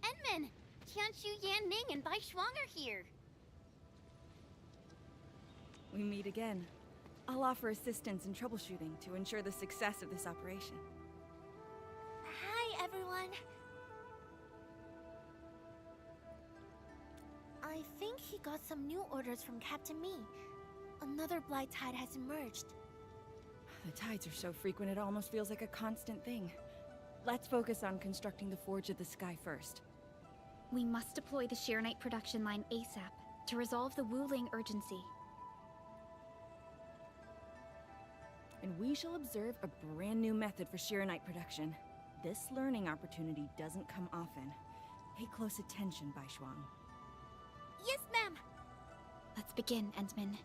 Enman! Qianshu Yanning and Bai Shuang are here. We meet again. I'll offer assistance in troubleshooting to ensure the success of this operation. Hi, everyone. I think he got some new orders from Captain Me. Another blight tide has emerged. The tides are so frequent it almost feels like a constant thing. Let's focus on constructing the Forge of the Sky first. We must deploy the Shirenite production line ASAP to resolve the Wuling urgency. And we shall observe a brand new method for Shirenite production. This learning opportunity doesn't come often. Pay close attention, Bai Shuang. Yes, ma'am. Let's begin, Endman.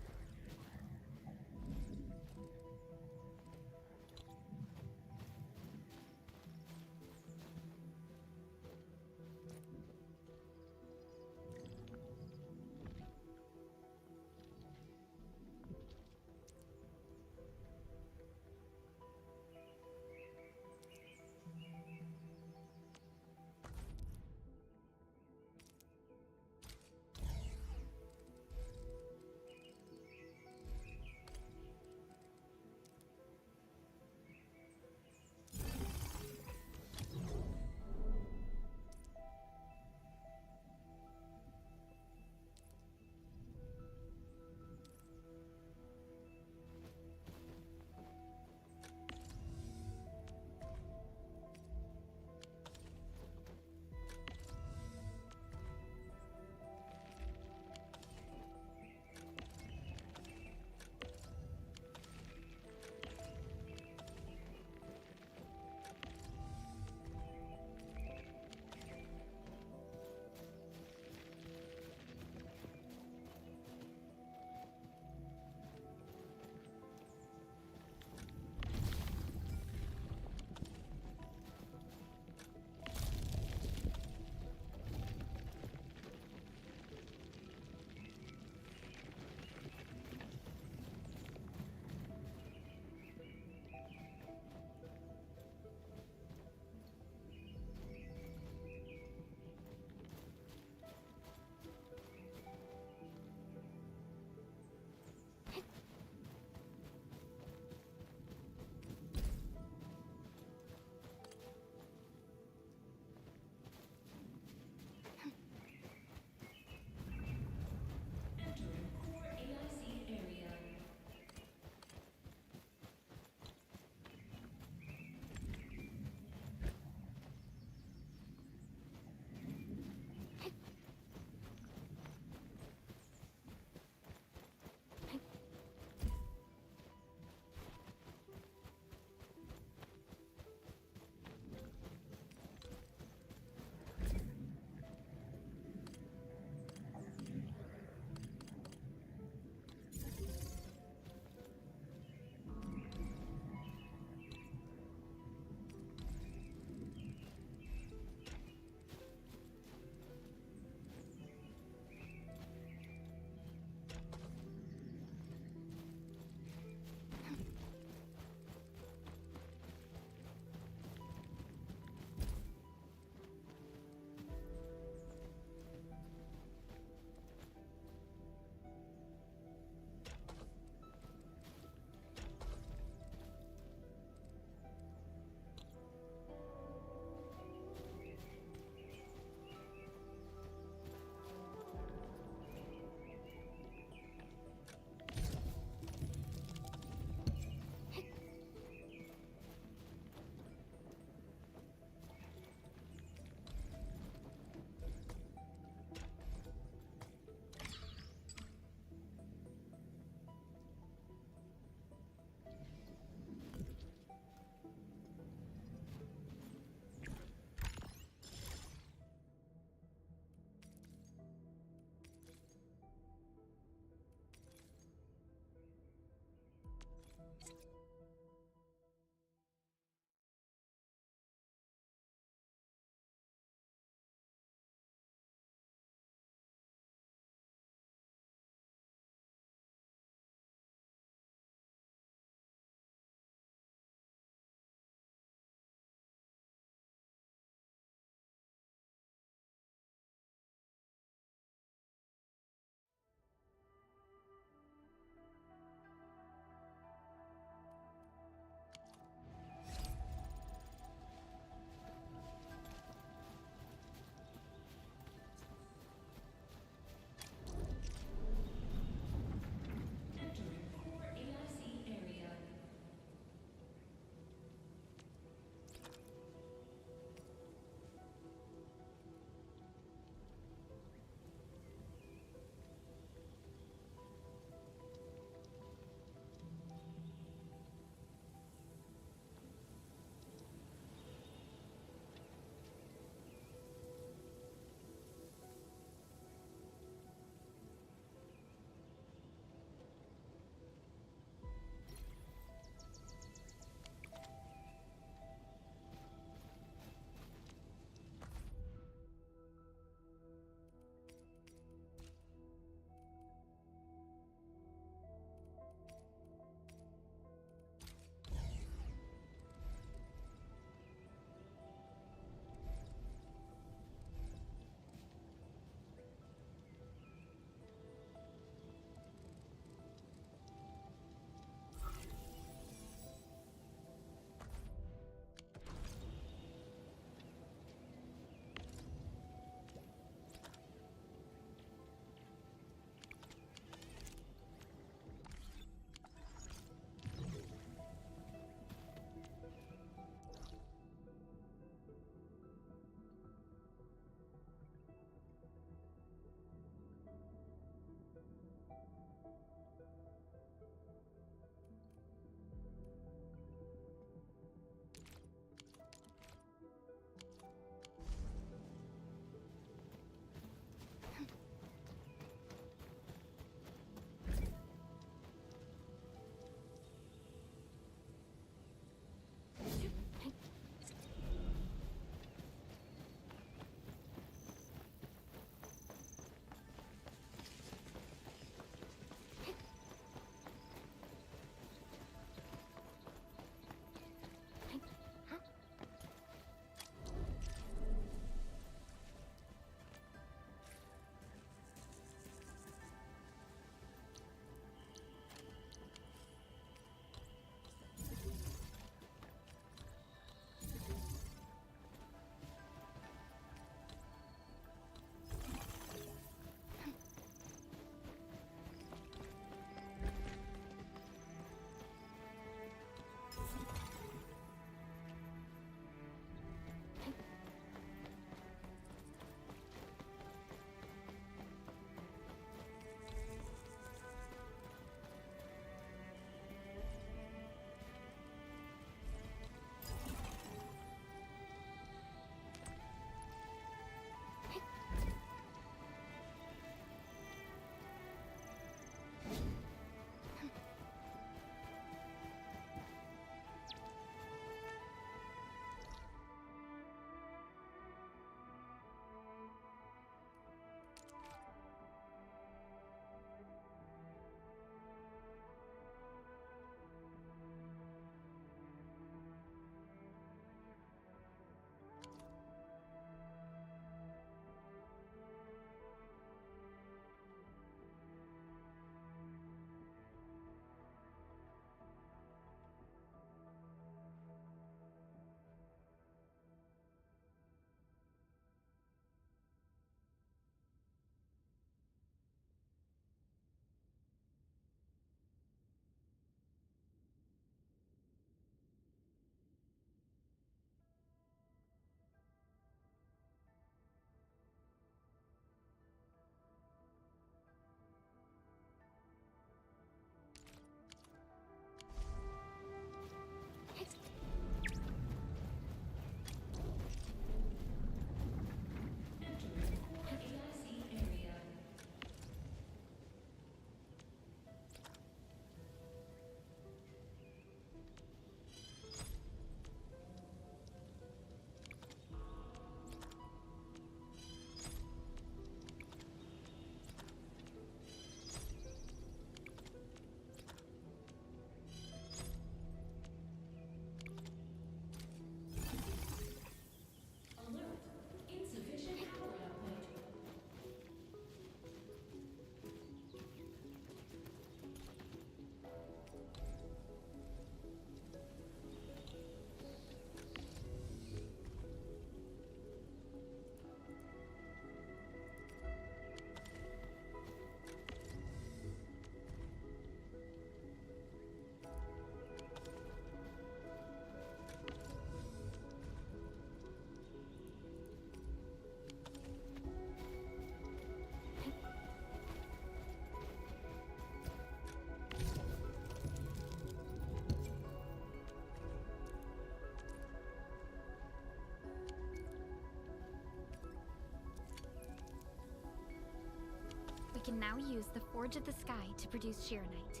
now use the Forge of the Sky to produce Sheeranite.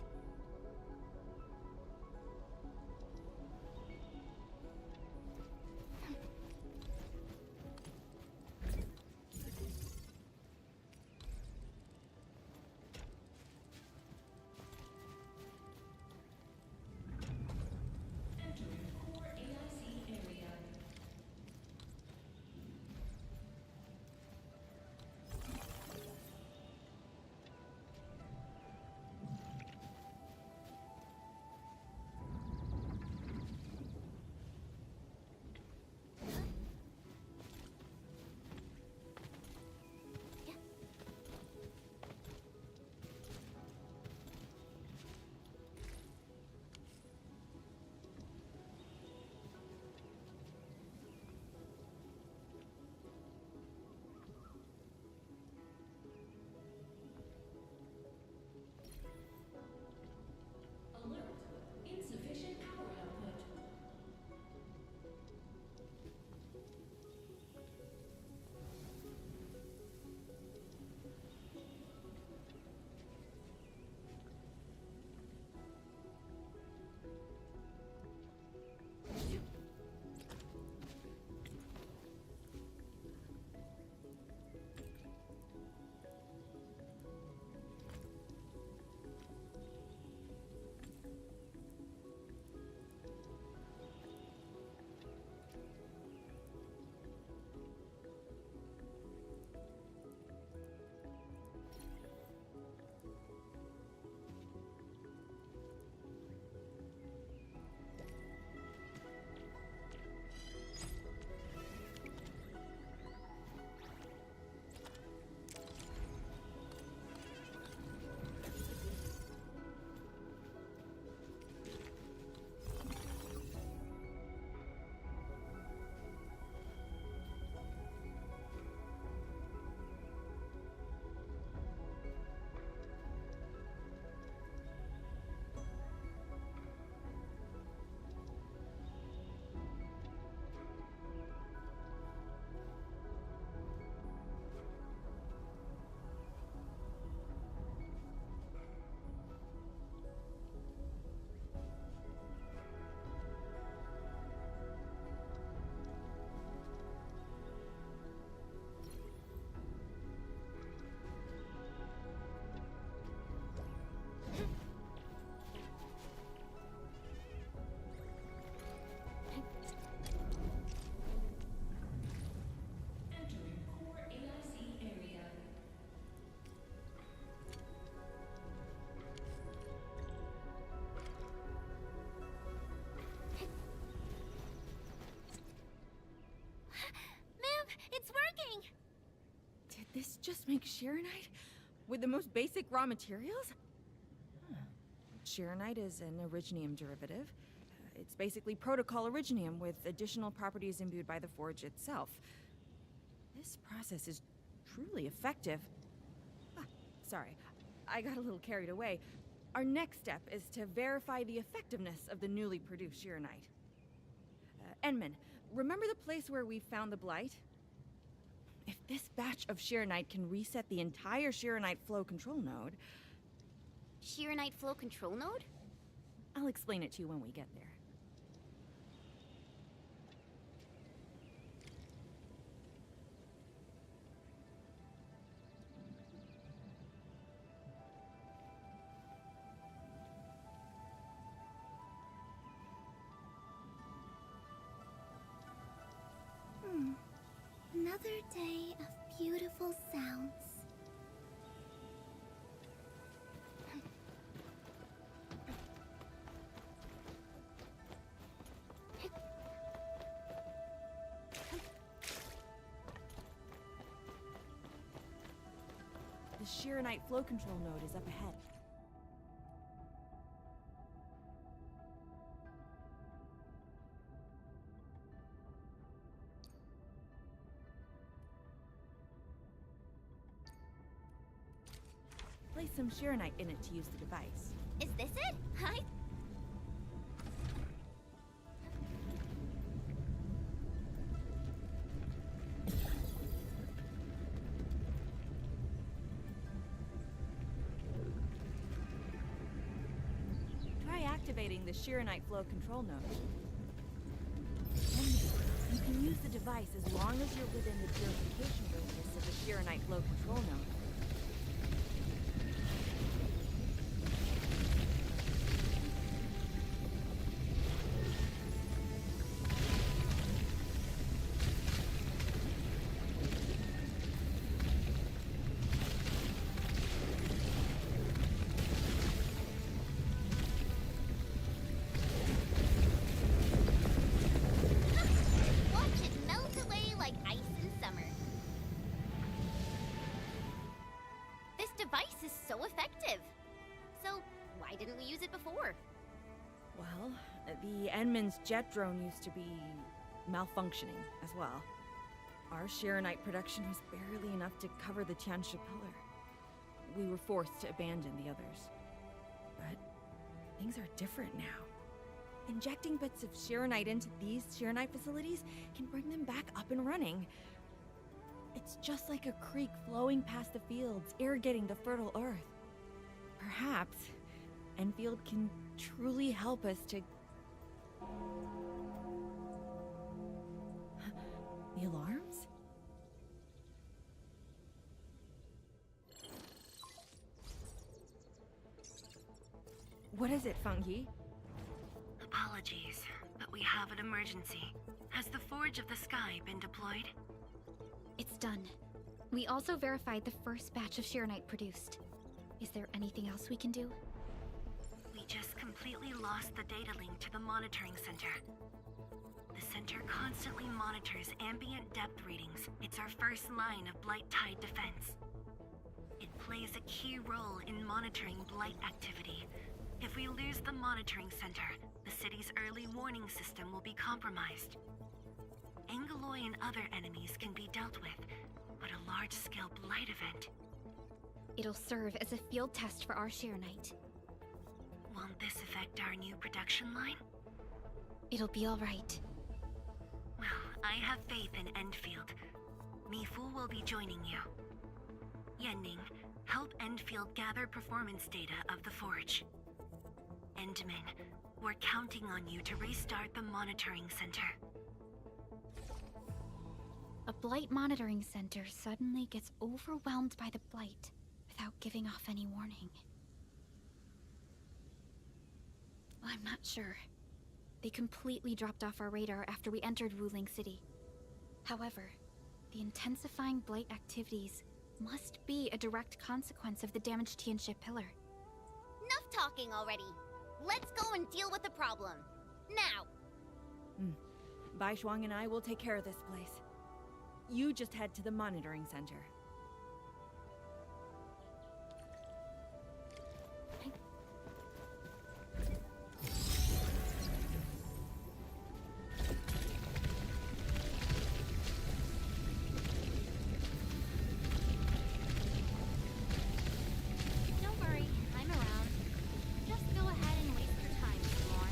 It's working! Did this just make Sheeranite? With the most basic raw materials? Huh. Sheeranite is an originium derivative. It's basically protocol originium with additional properties imbued by the forge itself. This process is truly effective. Sorry, I got a little carried away. Our next step is to verify the effectiveness of the newly produced Sheeranite. Enman, remember the place where we found the Blight? If this batch of Sheeranite can reset the entire Sheeranite flow control node... Sheeranite flow control node? I'll explain it to you when we get there. Another day of beautiful sounds. The Sheeranite flow control node is up ahead. Place some Sheeranite in it to use the device. Is this it? Hi. activating the Sheeranite flow control node. And you can use the device as long as you're within the purification radius of the Sheeranite flow control node. Watch it melt away like ice in summer. This device is so effective. So, why didn't we use it before? Well, the Enman's jet drone used to be malfunctioning as well. Our Sheeranite production was barely enough to cover the Tianshi pillar. We were forced to abandon the others. But things are different now. Injecting bits of Sheeranite into these Sheeranite facilities can bring them back up and running. It's just like a creek flowing past the fields, irrigating the fertile earth. Perhaps Enfield can truly help us to... The alarms? What is it, Fungi? Apologies, but we have an emergency. Has the Forge of the Sky been deployed? It's done. We also verified the first batch of Sheeranite produced. Is there anything else we can do? We just completely lost the data link to the monitoring center. The center constantly monitors ambient depth readings. It's our first line of Blight Tide defense. It plays a key role in monitoring blight activity. If we lose the monitoring center, the city's early warning system will be compromised. Angeloy and other enemies can be dealt with, but a large-scale blight event... It'll serve as a field test for our Sheeranite. Won't this affect our new production line? It'll be all right. Well, I have faith in Endfield. Mifu will be joining you. Yenning, help Endfield gather performance data of the Forge. Endman, we're counting on you to restart the monitoring center. A Blight monitoring center suddenly gets overwhelmed by the Blight without giving off any warning. I'm not sure. They completely dropped off our radar after we entered Wuling City. However, the intensifying Blight activities must be a direct consequence of the damaged Tianshi pillar. Enough talking already. Let's go and deal with the problem. Now! Bai Shuang and I will take care of this place. You just head to the monitoring center. Don't worry, I'm around. Just go ahead and waste your time some more.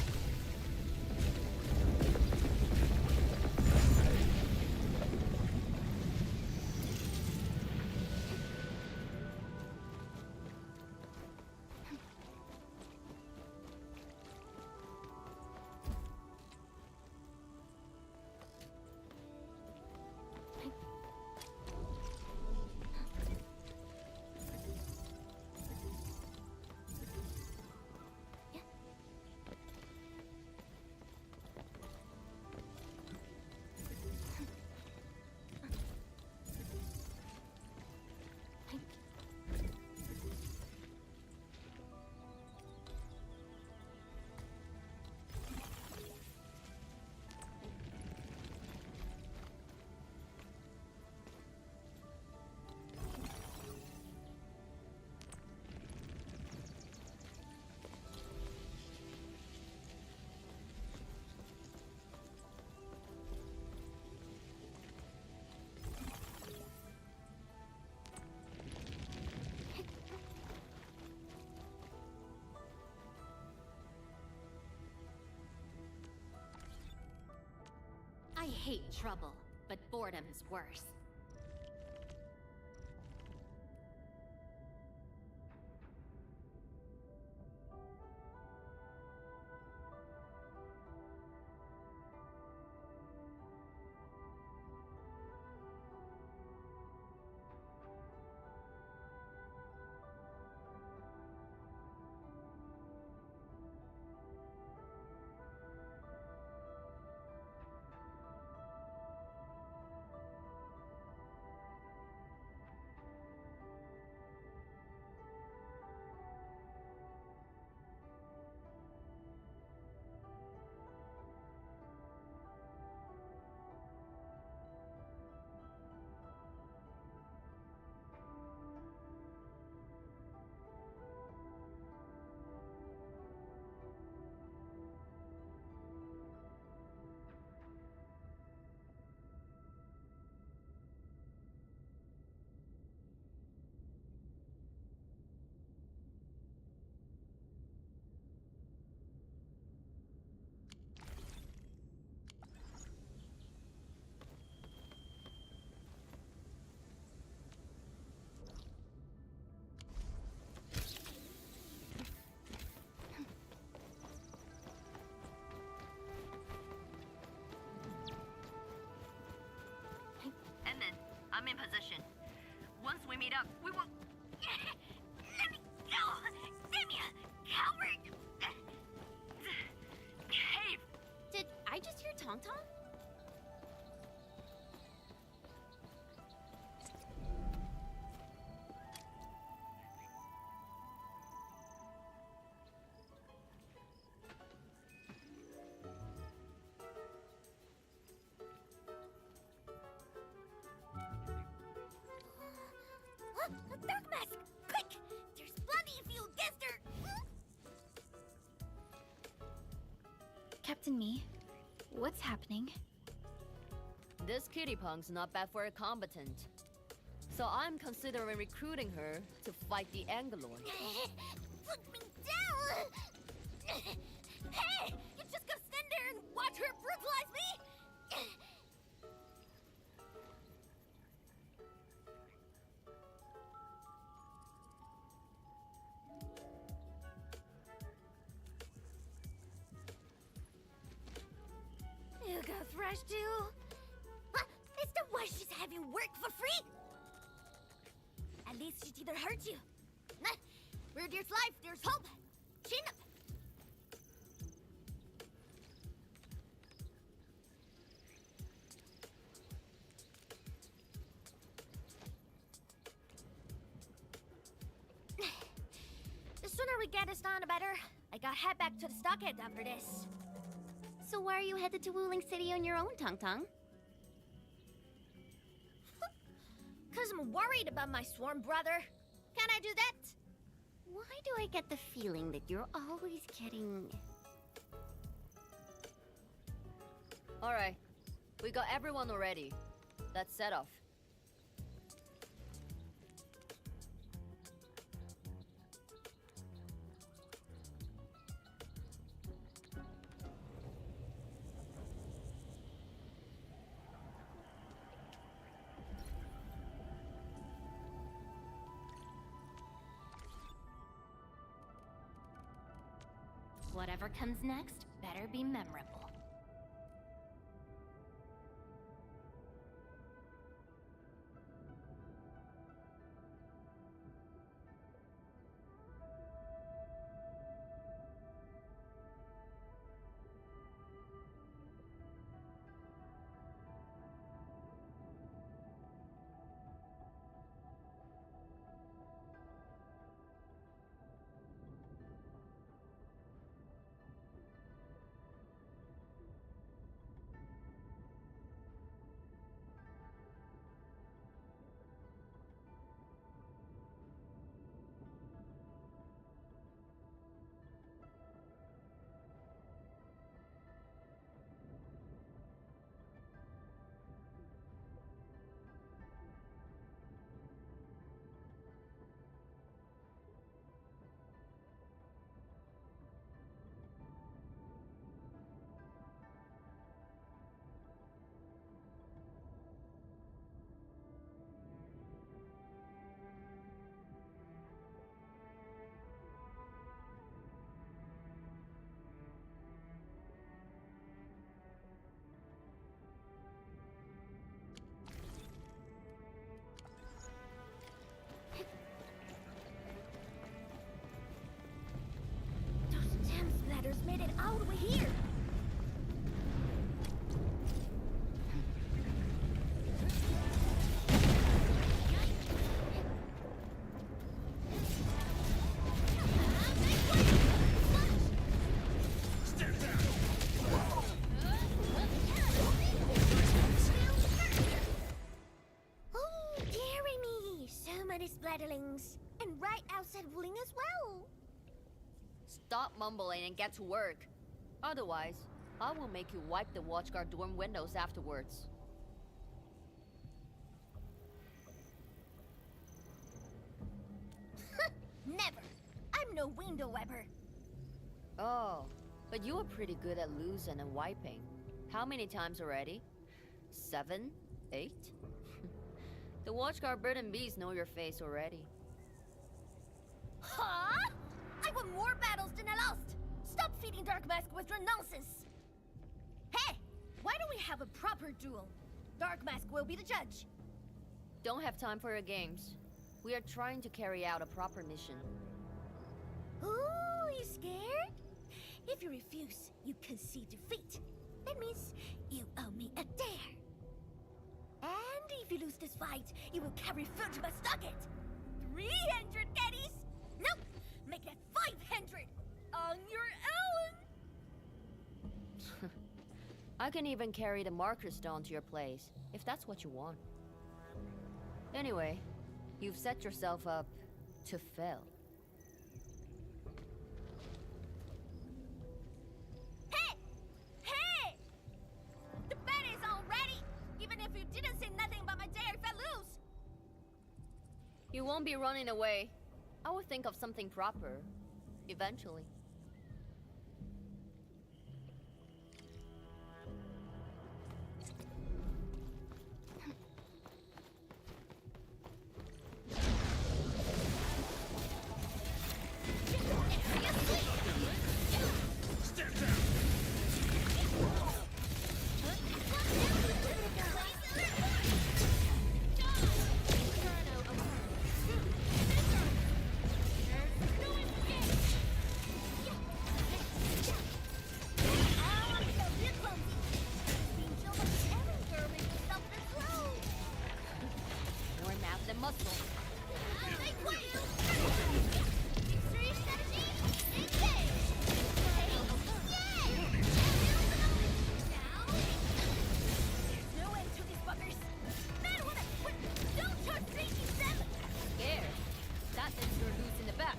I hate trouble, but boredom's worse. Tong? Dark Mask! Quick! There's bloody if you guessed her! Captain Me, what's happening? This kitty punk's not bad for a combatant. So I'm considering recruiting her to fight the Angaloid. Put me down! Hey! You just gonna stand there and watch her brutalize me? You got thrashed too? Huh? Is that why she's having work for free? At least she didn't hurt you. Nah, where there's life, there's hope. Chin up. The sooner we get this done, the better. I gotta head back to the stockade after this. So why are you headed to Wuling City on your own, Tong? Cause I'm worried about my swarm brother. Can I do that? Why do I get the feeling that you're always getting... Alright, we got everyone already. Let's set off. Whatever comes next, better be memorable. Made it all the way here. Oh, dearie me, so many splatterlings, and right outside Wuling as well. Stop mumbling and get to work. Otherwise, I will make you wipe the watchguard dorm windows afterwards. Never! I'm no window wiper. Oh, but you are pretty good at losing and wiping. How many times already? 7? 8? The watchguard bird and bees know your face already. Huh? I won more battles than I lost! Stop feeding Dark Mask with your nonsense! Hey! Why don't we have a proper duel? Dark Mask will be the judge. Don't have time for your games. We are trying to carry out a proper mission. Ooh, you scared? If you refuse, you concede defeat. That means you owe me a dare. And if you lose this fight, you will carry food to my stocket. 300 caddies? Nope! Make that 500! On your own! I can even carry the marker stone to your place, if that's what you want. Anyway, you've set yourself up to fail. Hey! Hey! The bet is already! Even if you didn't say nothing about my dare if I lose! You won't be running away. I will think of something proper. Eventually. More math than muscle. Scared? That means you're losing the bet.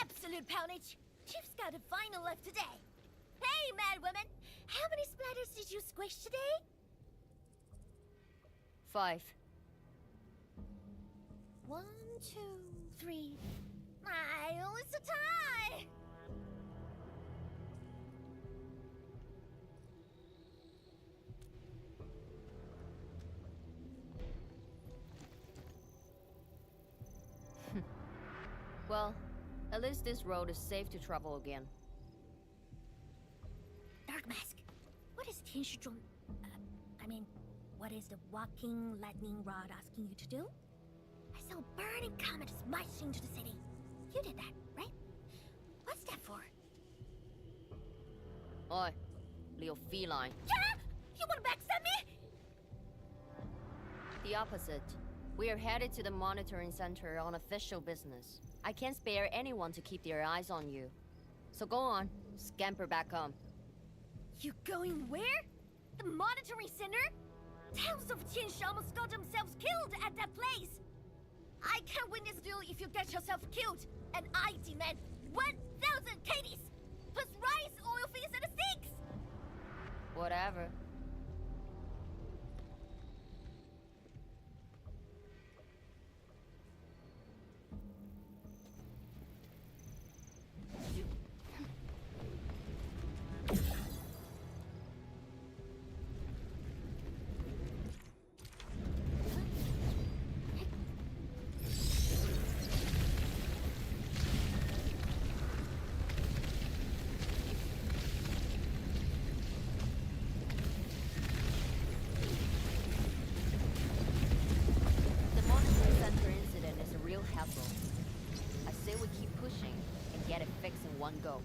Absolute poundage. Chief's got a final left today. Hey, mad woman! How many splatters did you squish today? 5. 1, 2, 3. Oh, it's a tie! Well, at least this road is safe to travel again. Dark Mask, what is Tianshizhong... what is the walking lightning rod asking you to do? I saw a burning comet smash into the city. You did that, right? What's that for? Oi, Leo Feline. Yeah! You wanna backstab me? The opposite. We are headed to the monitoring center on official business. I can't spare anyone to keep their eyes on you. So go on, scamper back home. You going where? The monitoring center? Thousands of Tianshi almost got themselves killed at that place. I can't win this duel if you get yourself killed. And I demand 1,000 KDs plus rice, oil fees, and a six. Whatever. I say we keep pushing and get it fixed in one go.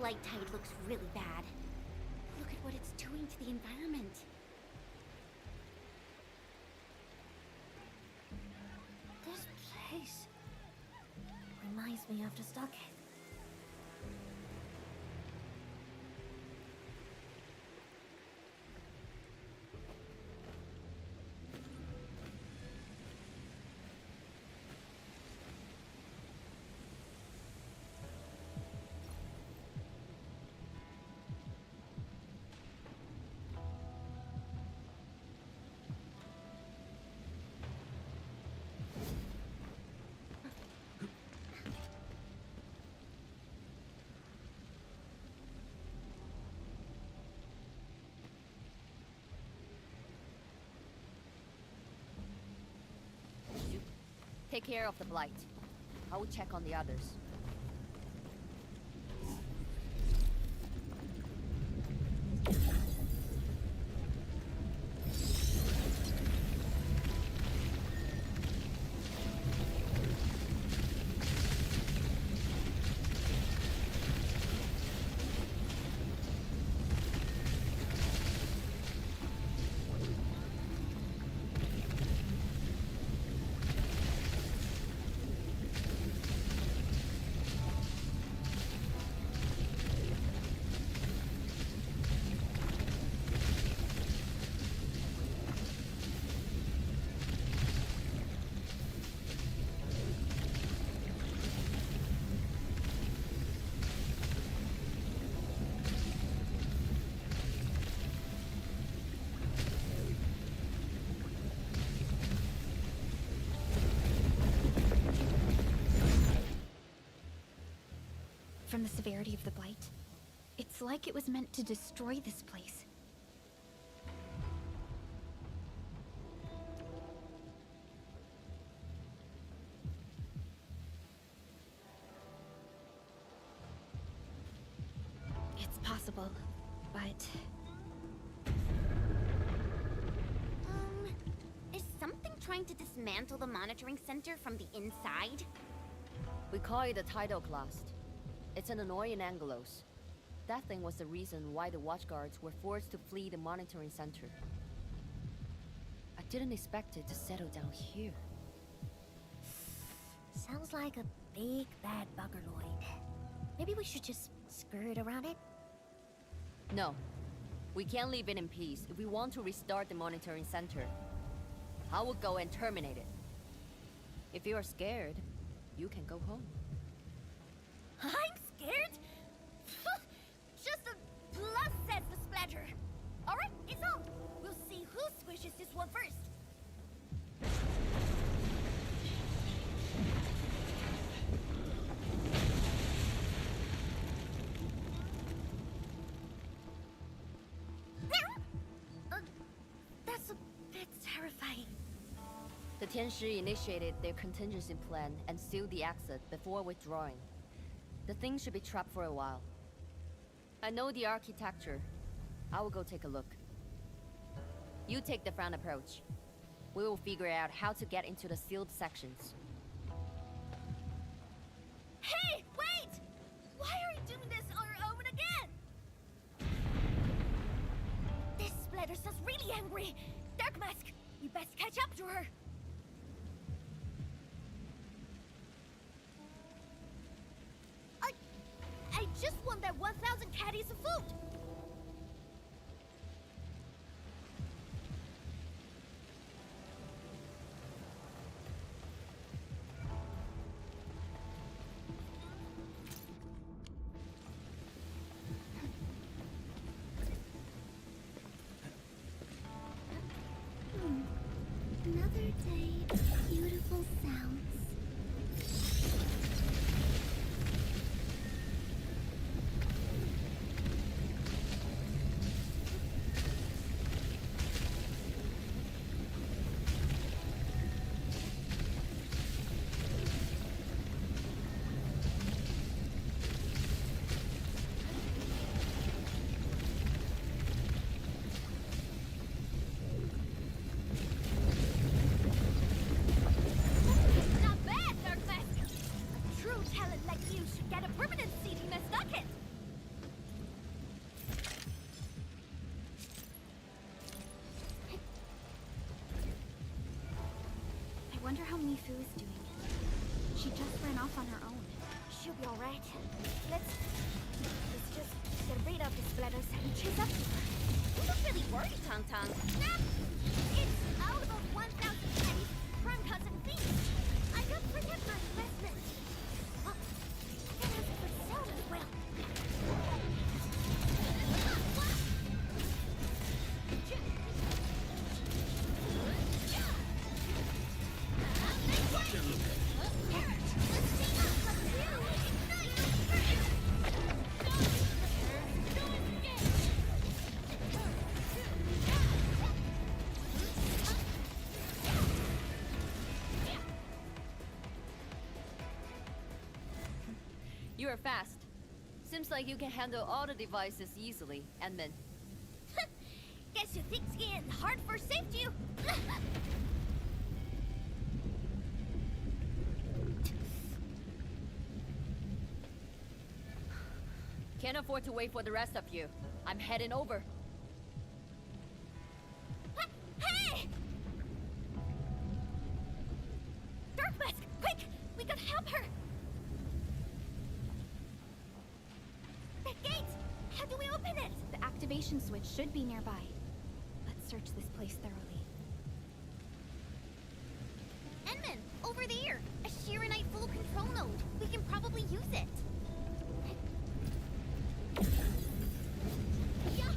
blight tide looks really bad. Look at what it's doing to the environment. This place reminds me of the stockade. Take care of the blight. I will check on the others. From the severity of the blight, it's like it was meant to destroy this place. It's possible, but... Is something trying to dismantle the monitoring center from the inside? We call it a tidal blast. It's an annoying Angelos. That thing was the reason why the watchguards were forced to flee the monitoring center. I didn't expect it to settle down here. Sounds like a big bad buggerloid. Maybe we should just skirt around it? No. We can't leave it in peace if we want to restart the monitoring center. I will go and terminate it. If you are scared, you can go home. I'm scared? Just a blood set for splatter. Alright, it's on. We'll see who squishes this one first. That's a bit terrifying. The Tianshi initiated their contingency plan and sealed the exit before withdrawing. The thing should be trapped for a while. I know the architecture. I will go take a look. You take the front approach. We will figure out how to get into the sealed sections. Hey, wait! Why are you doing this on your own again? This splatter sounds really angry. Dark Mask, you best catch up to her. I just want that 1,000 caddies of food. Another day, beautiful sounds. wonder how Mifu is doing. She just ran off on her own. She'll be alright. Let's just get rid of the splatters and chase up to her. You look really worried, Tang Tang. Snap! It's out of 1,000 pennies from cousin fees. I got protect my investment. Oh, that has a good sound as well. You are fast. Seems like you can handle all the devices easily, Edmund. Guess you think skiing hard for safety? Can't afford to wait for the rest of you. I'm heading over. Hey! Dark Mask, quick! We gotta help her! The gate! How do we open it? The activation switch should be nearby. Let's search this place thoroughly. Enman, over there! A Shiranite full control node. We can probably use it. Yeah.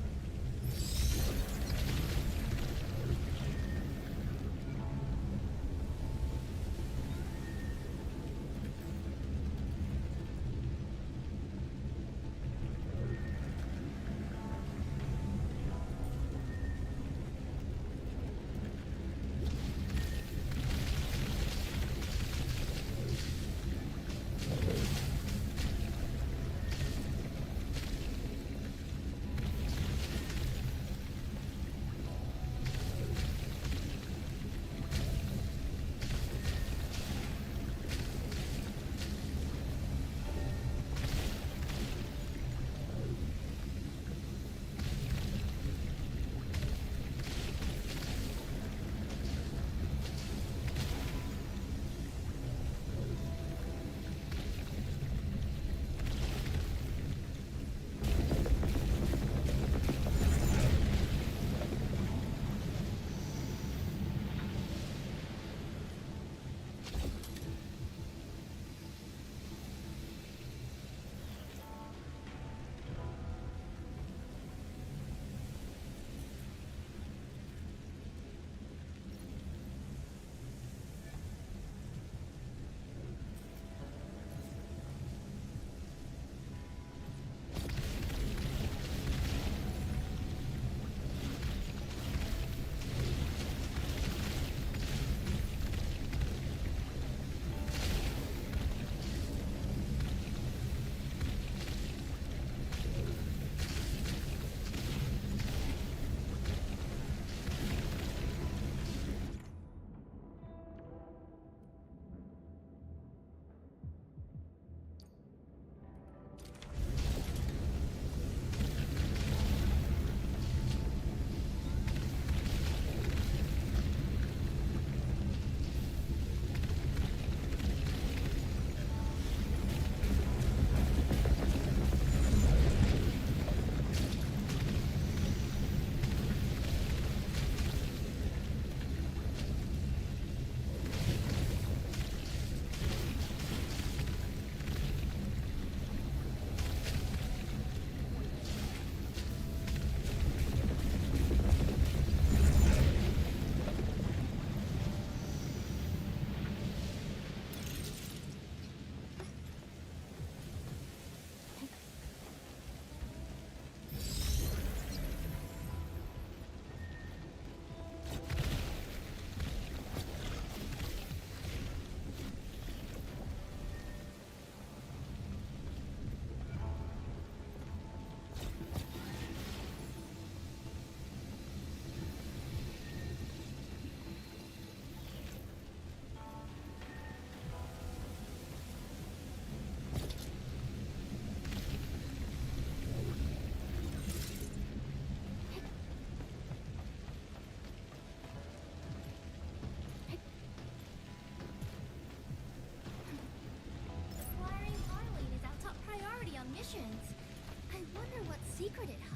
secret it hides.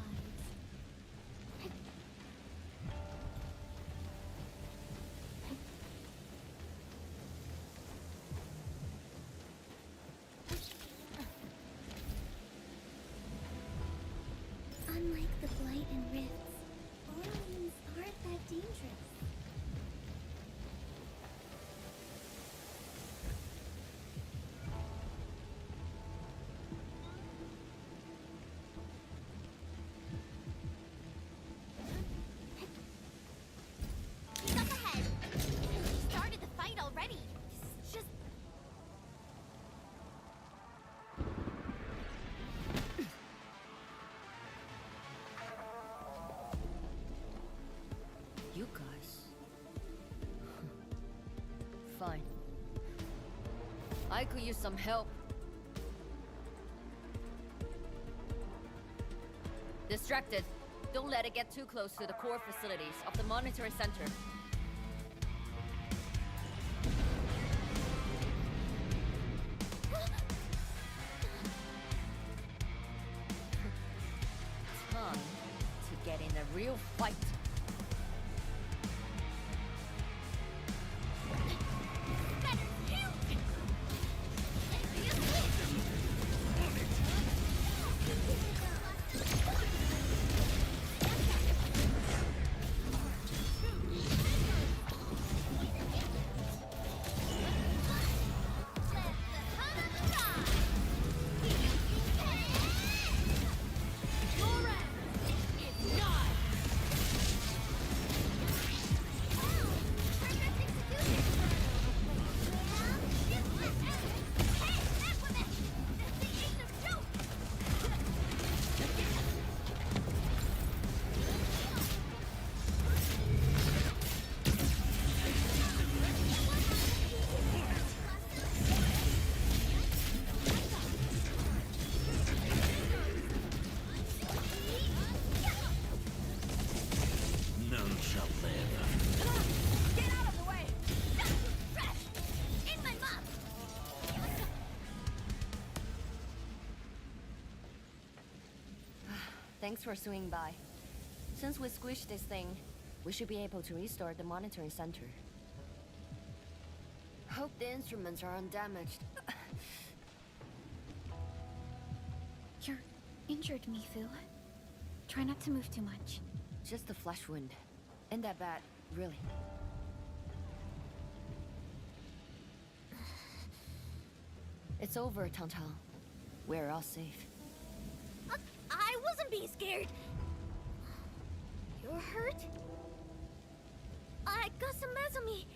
Unlike the blight and rifts, borderlands aren't that dangerous. He's up ahead. He started the fight already. This is just... You guys. Fine. I could use some help. Distracted. Don't let it get too close to the core facilities of the monitoring center. Time to get in a real fight. None shall live. Get out of the way! Fresh! In my mouth! Thanks for swinging by. Since we squished this thing, we should be able to restore the monitoring center. Hope the instruments are undamaged. You're injured, Mifu. Try not to move too much. Just a flesh wound. Ain't that bad, really. It's over, Tantan. We're all safe. I wasn't being scared. You're hurt? I got some meds on me.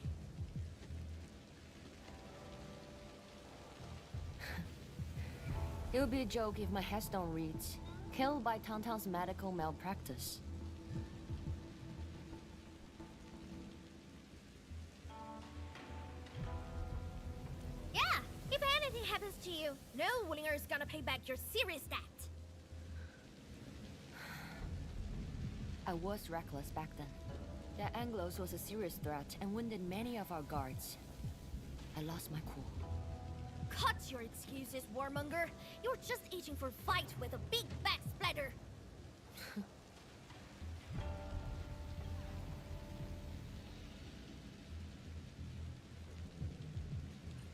It would be a joke if my headstone reads, "Killed by Tantan's medical malpractice." Yeah, if anything happens to you, no Willinger is gonna pay back your serious debt. I was reckless back then. That Anglos was a serious threat and wounded many of our guards. I lost my cool. Cut your excuses, warmonger. You're just itching for a fight with a big back splatter.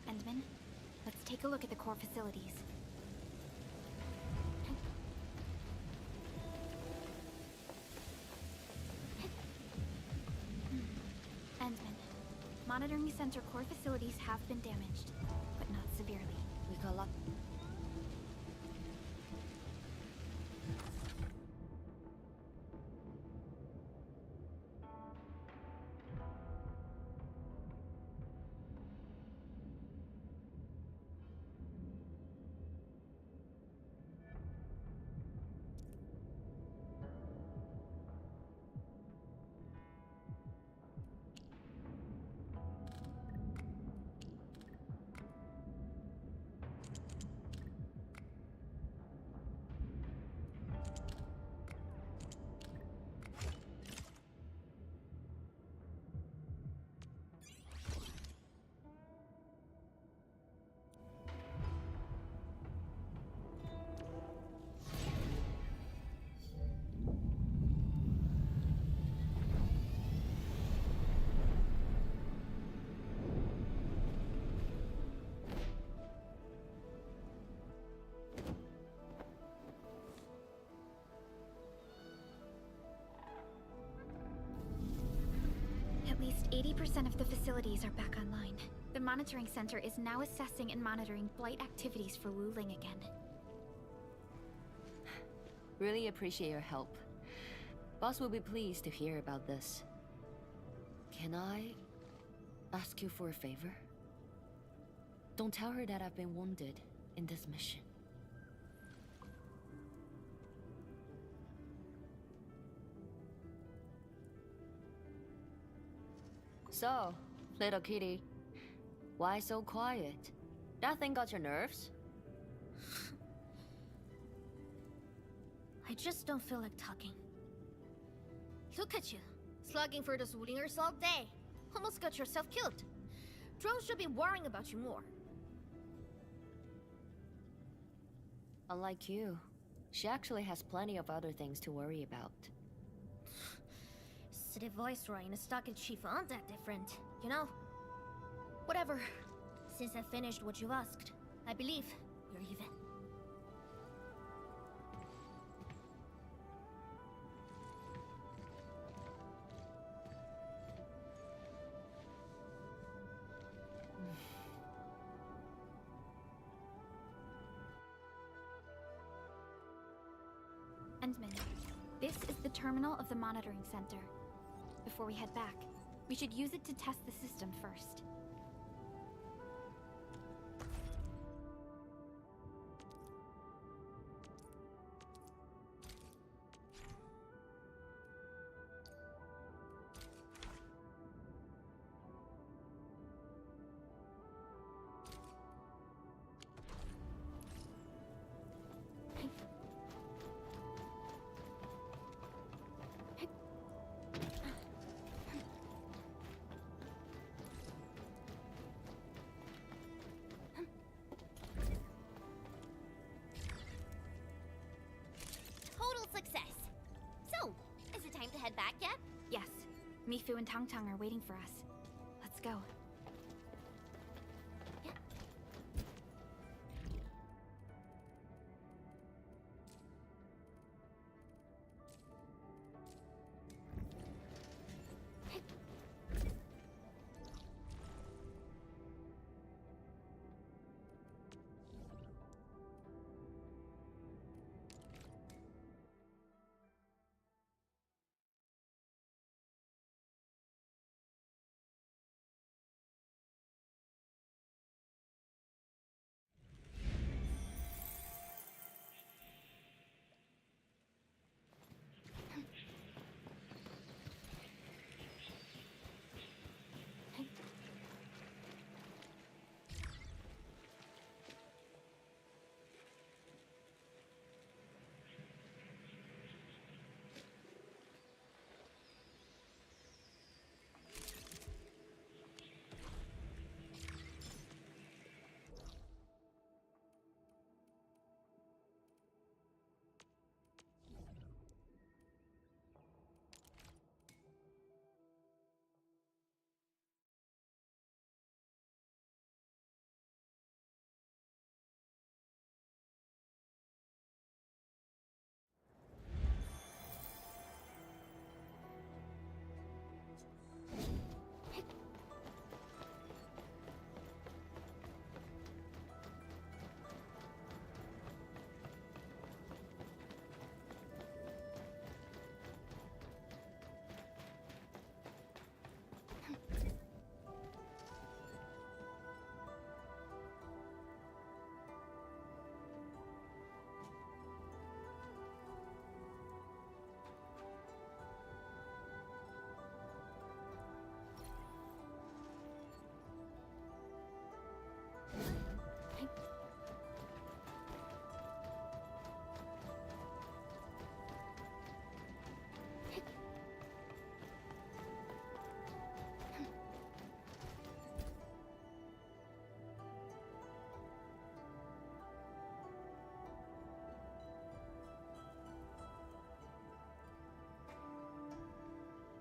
Endman, let's take a look at the core facilities. Endman, monitoring center core facilities have been damaged, but not severely. We got luck. 80% of the facilities are back online. The monitoring center is now assessing and monitoring blight activities for Wuling again. Really appreciate your help. Boss will be pleased to hear about this. Can I ask you for a favor? Don't tell her that I've been wounded in this mission. So, little kitty, why so quiet? That thing got your nerves? I just don't feel like talking. Look at you, slugging for those Wulingers all day. Almost got yourself killed. Drones should be worrying about you more. Unlike you, she actually has plenty of other things to worry about. City Viceroy and a stockade chief aren't that different, you know? Whatever. Since I finished what you asked, I believe you're even. Endman, this is the terminal of the monitoring center. Before we head back, we should use it to test the system first. Total success. So, is it time to head back yet? Yes, Mifu and Tangtang are waiting for us. Let's go.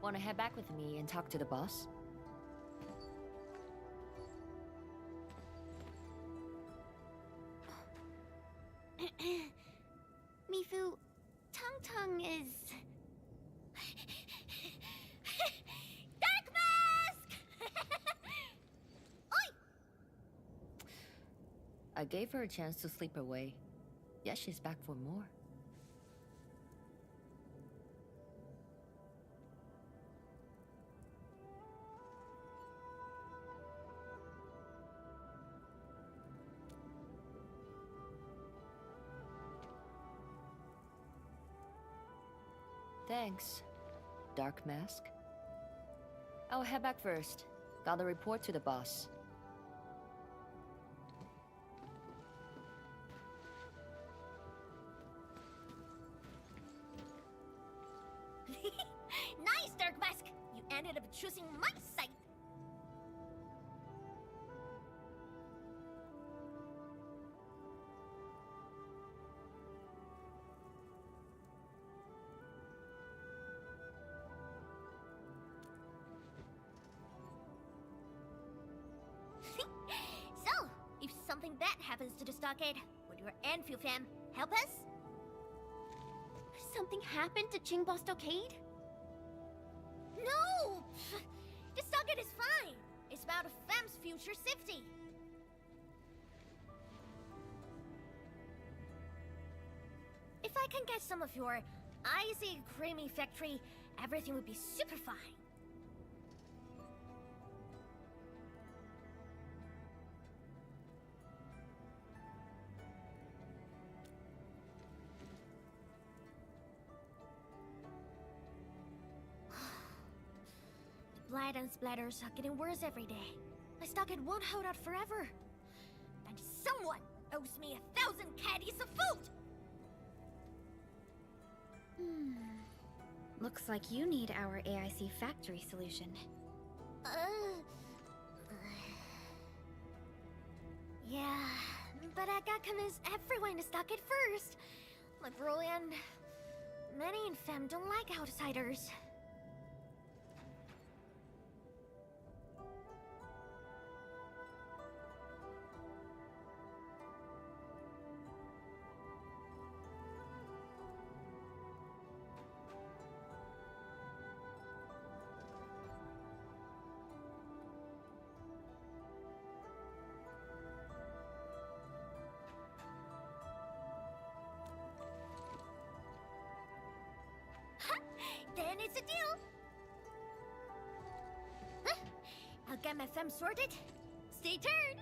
Wanna head back with me and talk to the boss? Mifu, Tangtang is... Dark Mask! I gave her a chance to sleep away. Yet she's back for more. Thanks, Dark Mask. I'll head back first. Gotta report to the boss. Nice, Dark Mask! You ended up choosing my side! So, if something bad happens to the stockade, would your Endfield fam help us? Something happened to Qingbo Stockade? No! The stockade is fine. It's about a fam's future safety. If I can get some of your icy, creamy factory, everything would be super fine. The blood and splatters are getting worse every day. My stockade won't hold out forever. And someone owes me 1,000 caddies of food! Looks like you need our AIC factory solution. Yeah, but I got convinced everyone to stock it first. My bro and many in fam don't like outsiders. Then it's a deal. Huh? I'll get my fam sorted. Stay tuned.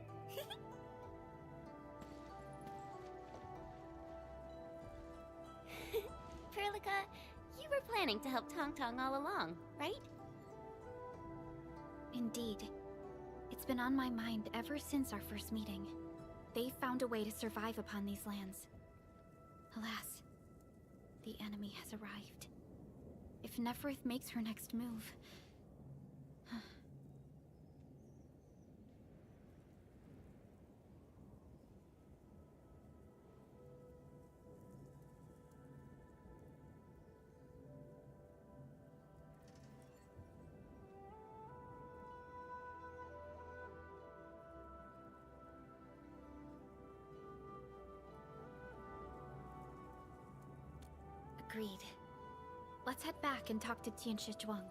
Perlica, you were planning to help Tong Tong all along, right? Indeed. It's been on my mind ever since our first meeting. They found a way to survive upon these lands. Alas, the enemy has arrived. If Neferth makes her next move... Agreed. Let's head back and talk to Tianshi Zhuang.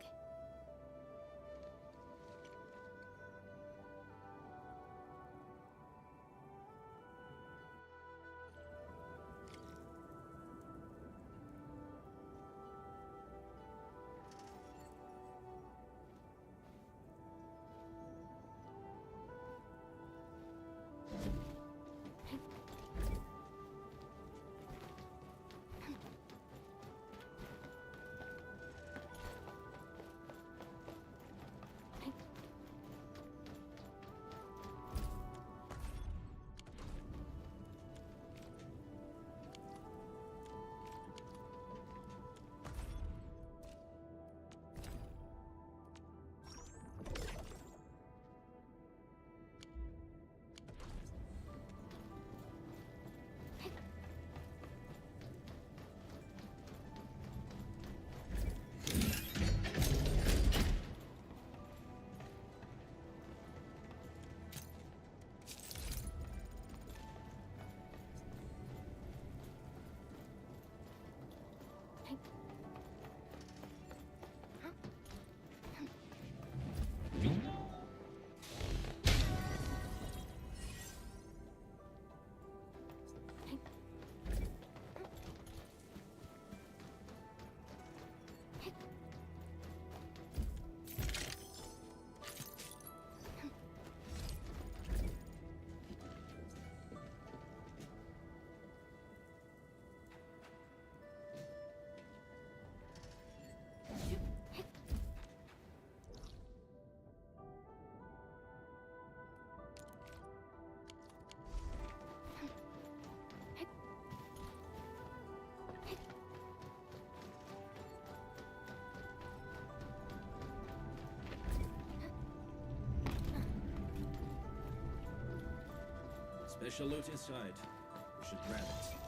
Special loot inside. We should grab it.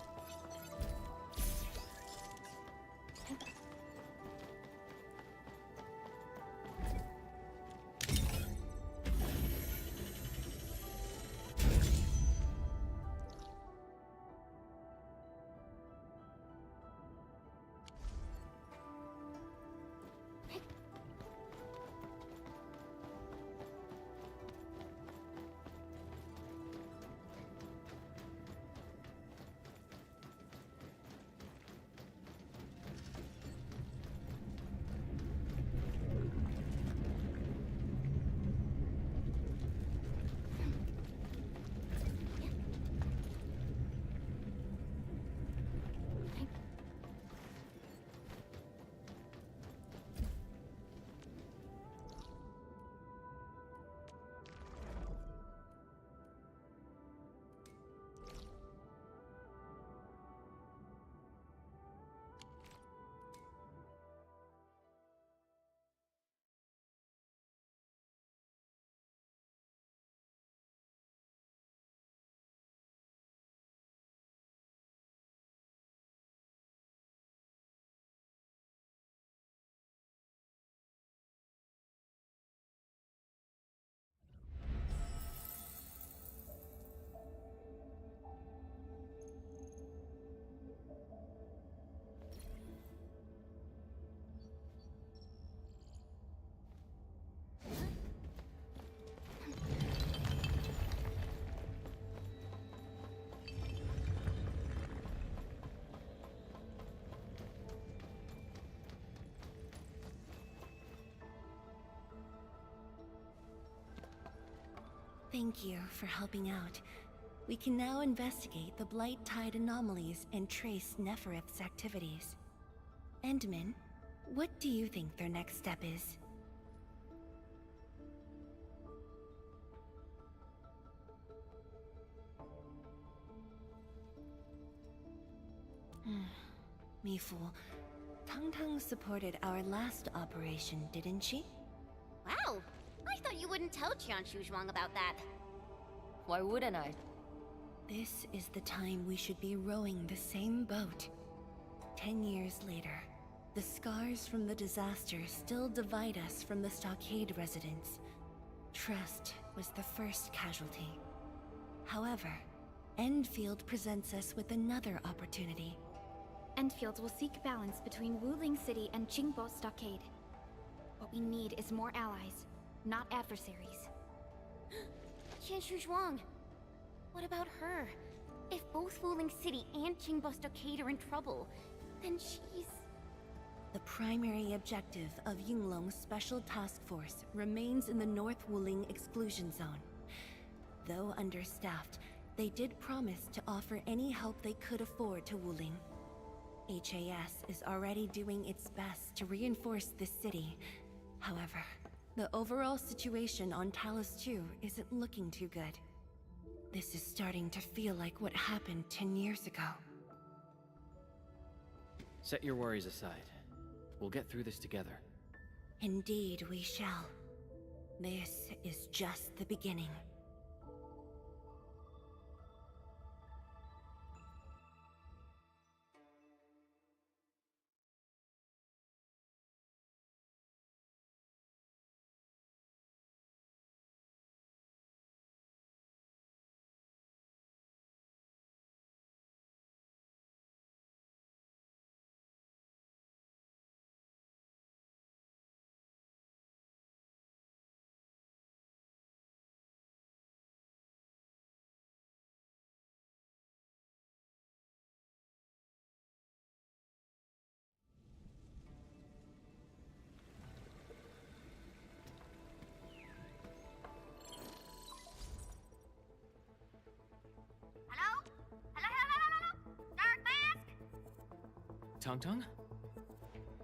Thank you for helping out. We can now investigate the Blight Tide anomalies and trace Neferith's activities. Endman, what do you think their next step is? Mifu, Tang supported our last operation, didn't she? Wow! I thought you wouldn't tell Qian Shuzhuang about that. Why wouldn't I? This is the time we should be rowing the same boat. 10 years later, the scars from the disaster still divide us from the stockade residents. Trust was the first casualty. However, Endfield presents us with another opportunity. Endfield will seek balance between Wuling City and Qingbo Stockade. What we need is more allies, not adversaries. Qian Shuzhuang! What about her? If both Wuling City and Qingbo Stockade are in trouble, then she's... The primary objective of Yunglong's Special Task Force remains in the North Wuling Exclusion Zone. Though understaffed, they did promise to offer any help they could afford to Wuling. HAS is already doing its best to reinforce this city. However, the overall situation on Talos 2 isn't looking too good. This is starting to feel like what happened 10 years ago. Set your worries aside. We'll get through this together. Indeed, we shall. This is just the beginning. Tang?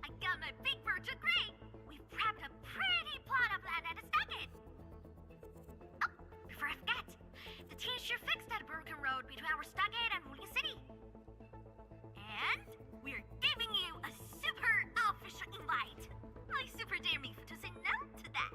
I got my big bird to agree! We've prepped a pretty plot of land at a stockade! Oh, before I forget, the team sure fixed that broken road between our stockade and Wuling City. And we're giving you a super official invite! I super dare me to say no to that!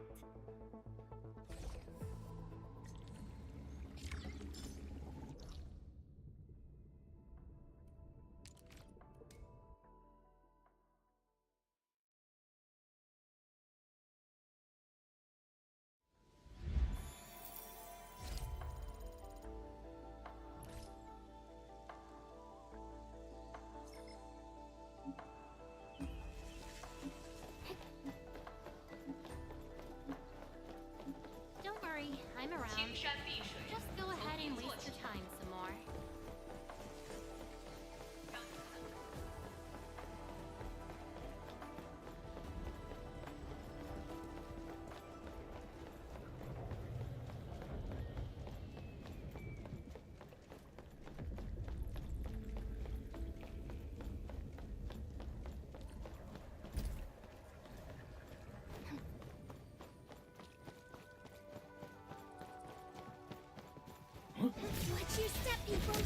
Watch your step, people.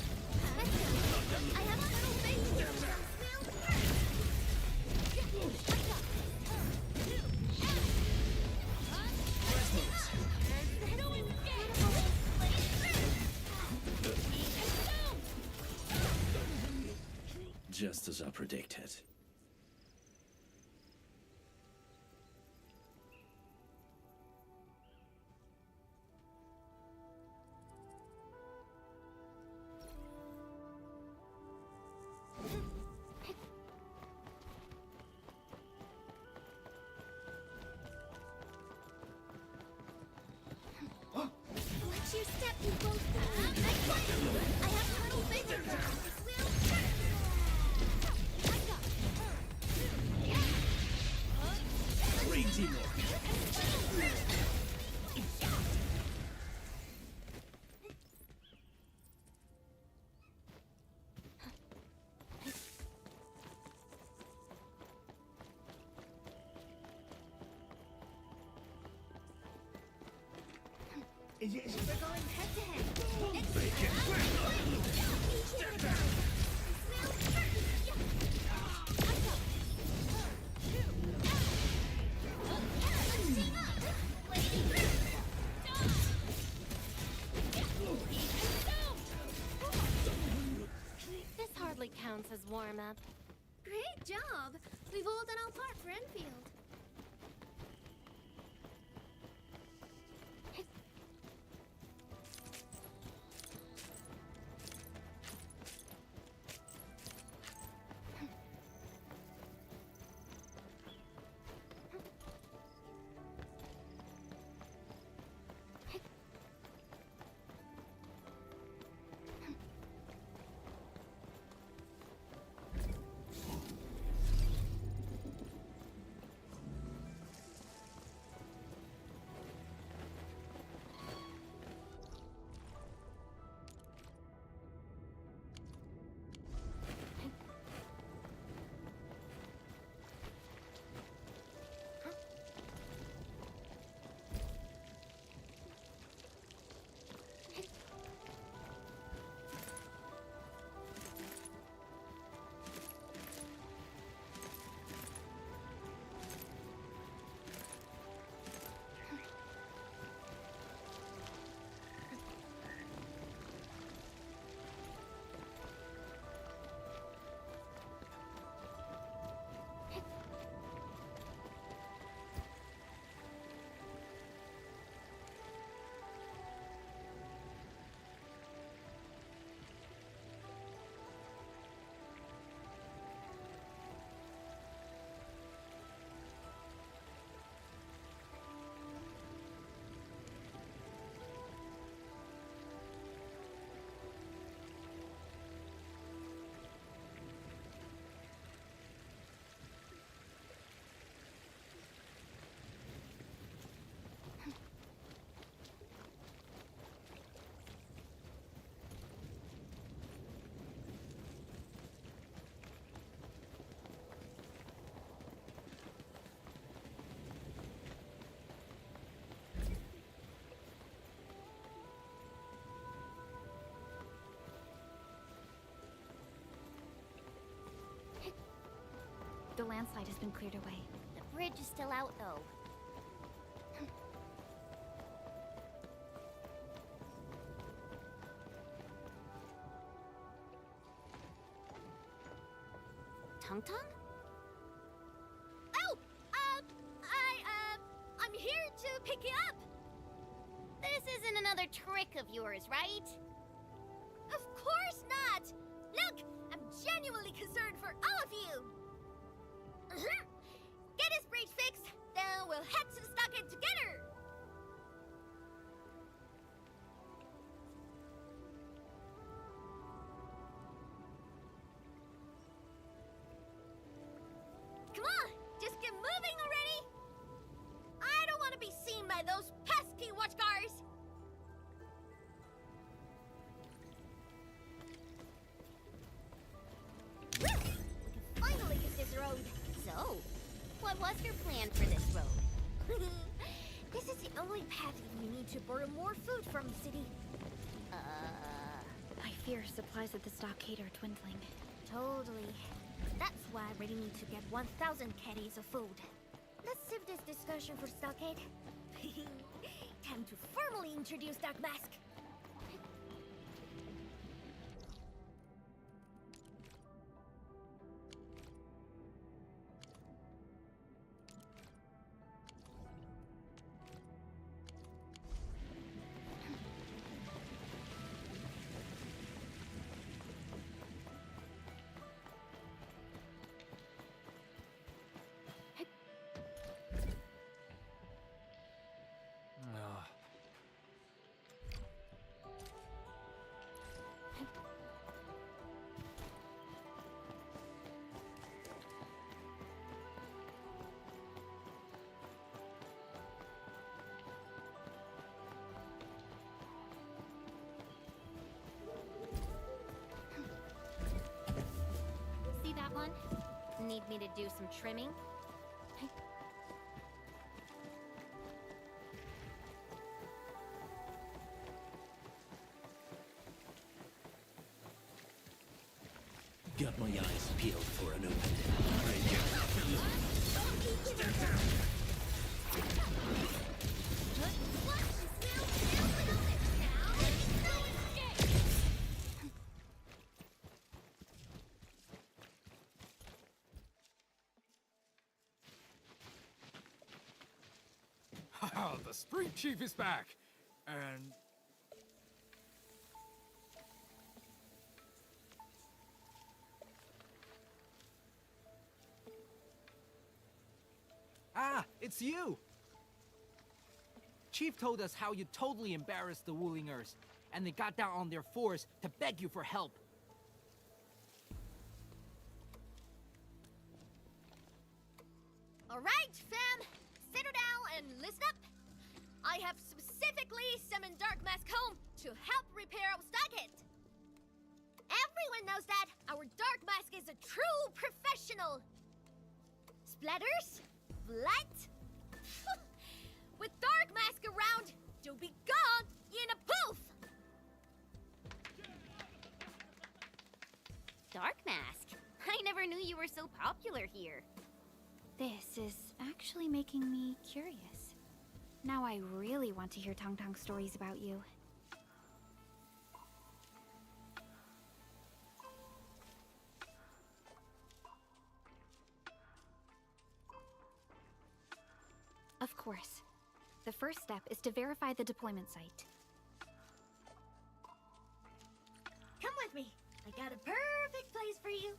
Let's go. I have a little face here. Just as I predicted. Watch your step, people. I have a little finger. Great teamwork. We're going head to head. This hardly counts as warm-up. Great job. We've all done our part for Enfield. The landslide has been cleared away. The bridge is still out, though. Tung Tung? Oh, I'm here to pick you up. This isn't another trick of yours, right? Of course not. Look, I'm genuinely concerned for all of you. Get his bridge fixed, then we'll head to the stockade together. Come on, just get moving already. I don't want to be seen by those pesky watchguards. Woo! We can finally use this road. So, what was your plan for this road? This is the only path we need to borrow more food from the city. fear supplies at the stockade are dwindling. Totally. That's why I really need to get 1,000 caddies of food. Let's save this discussion for Stockade. Time to formally introduce Dark Mask. See that one? Need me to do some trimming? Got my eyes peeled for an opening. The street chief is back, and it's you! Chief told us how you totally embarrassed the Woolingers, and they got down on their fours to beg you for help. Alright, fam! Settle down and listen up! I have specifically summoned Dark Mask home to help repair our stockade. Everyone knows that our Dark Mask is a true professional. Splatters? Blight? With Dark Mask around, you'll be gone in a poof! Dark Mask? I never knew you were so popular here. This is actually making me curious. Now I really want to hear Tong Tong stories about you. Of course. The first step is to verify the deployment site. Come with me. I got a perfect place for you.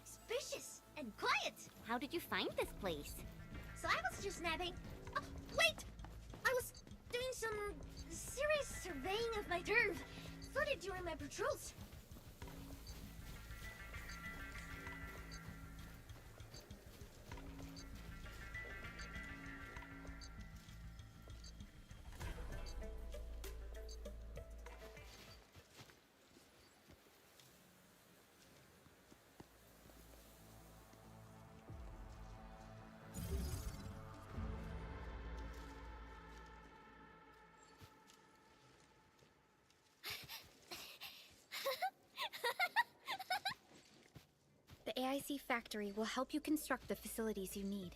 Spacious and quiet. How did you find this place? So I was just napping. Oh, wait! I was doing some serious surveying of my turf. Started during my patrols. The AIC factory will help you construct the facilities you need.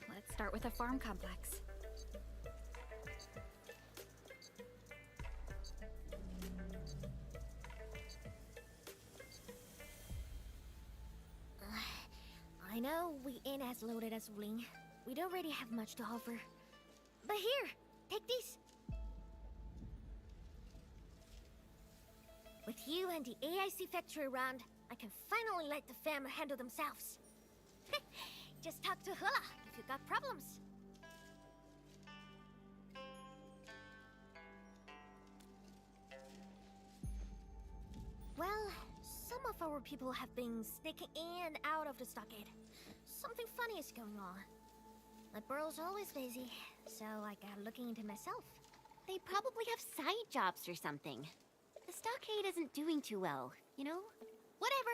Let's start with a farm complex. I know we ain't as loaded as Wling. We don't really have much to offer. But here, take these. With you and the AIC factory around, I can finally let the fam handle themselves. Just talk to Hula if you got problems. Well, some of our people have been sneaking in and out of the stockade. Something funny is going on. My burrow's always busy, so I got looking into myself. They probably have side jobs or something. The stockade isn't doing too well, you know? Whatever.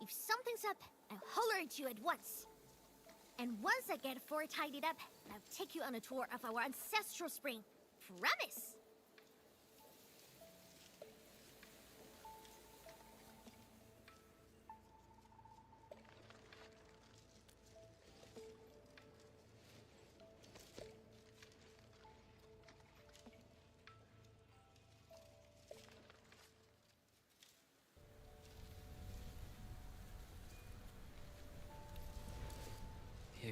If something's up, I'll holler at you at once. And once I get Fort tidied up, I'll take you on a tour of our ancestral spring. Promise!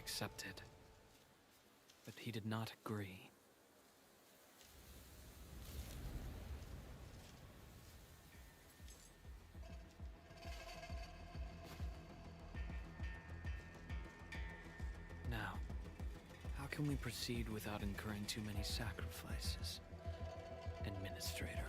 accepted. But he did not agree. Now, how can we proceed without incurring too many sacrifices? Administrator.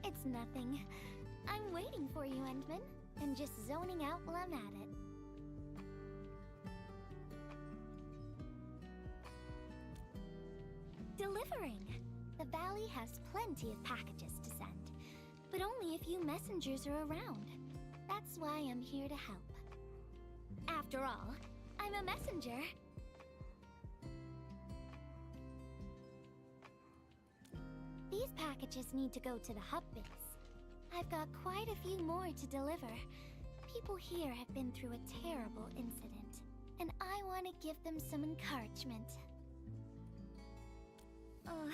It's nothing. I'm waiting for you, Endman, and just zoning out while I'm at it. Delivering. The valley has plenty of packages to send, but only a few messengers are around. That's why I'm here to help. After all, I'm a messenger. These packages need to go to the hub base. I've got quite a few more to deliver. People here have been through a terrible incident, and I want to give them some encouragement. Oh,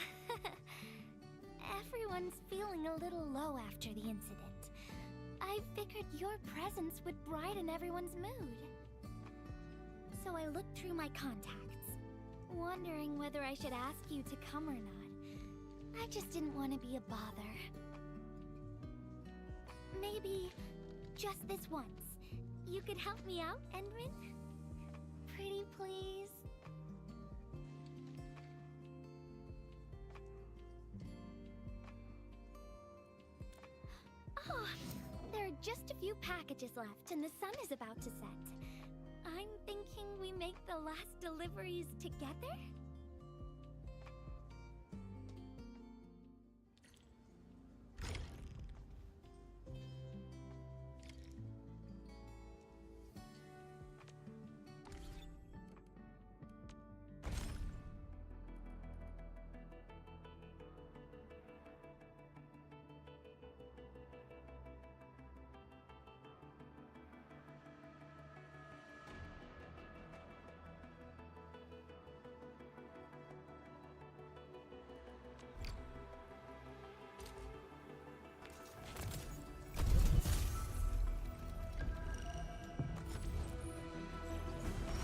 everyone's feeling a little low after the incident. I figured your presence would brighten everyone's mood. So I looked through my contacts, wondering whether I should ask you to come or not. I just didn't want to be a bother. Maybe just this once, you could help me out, Endman? Pretty please? Oh, there are just a few packages left and the sun is about to set. I'm thinking we make the last deliveries together?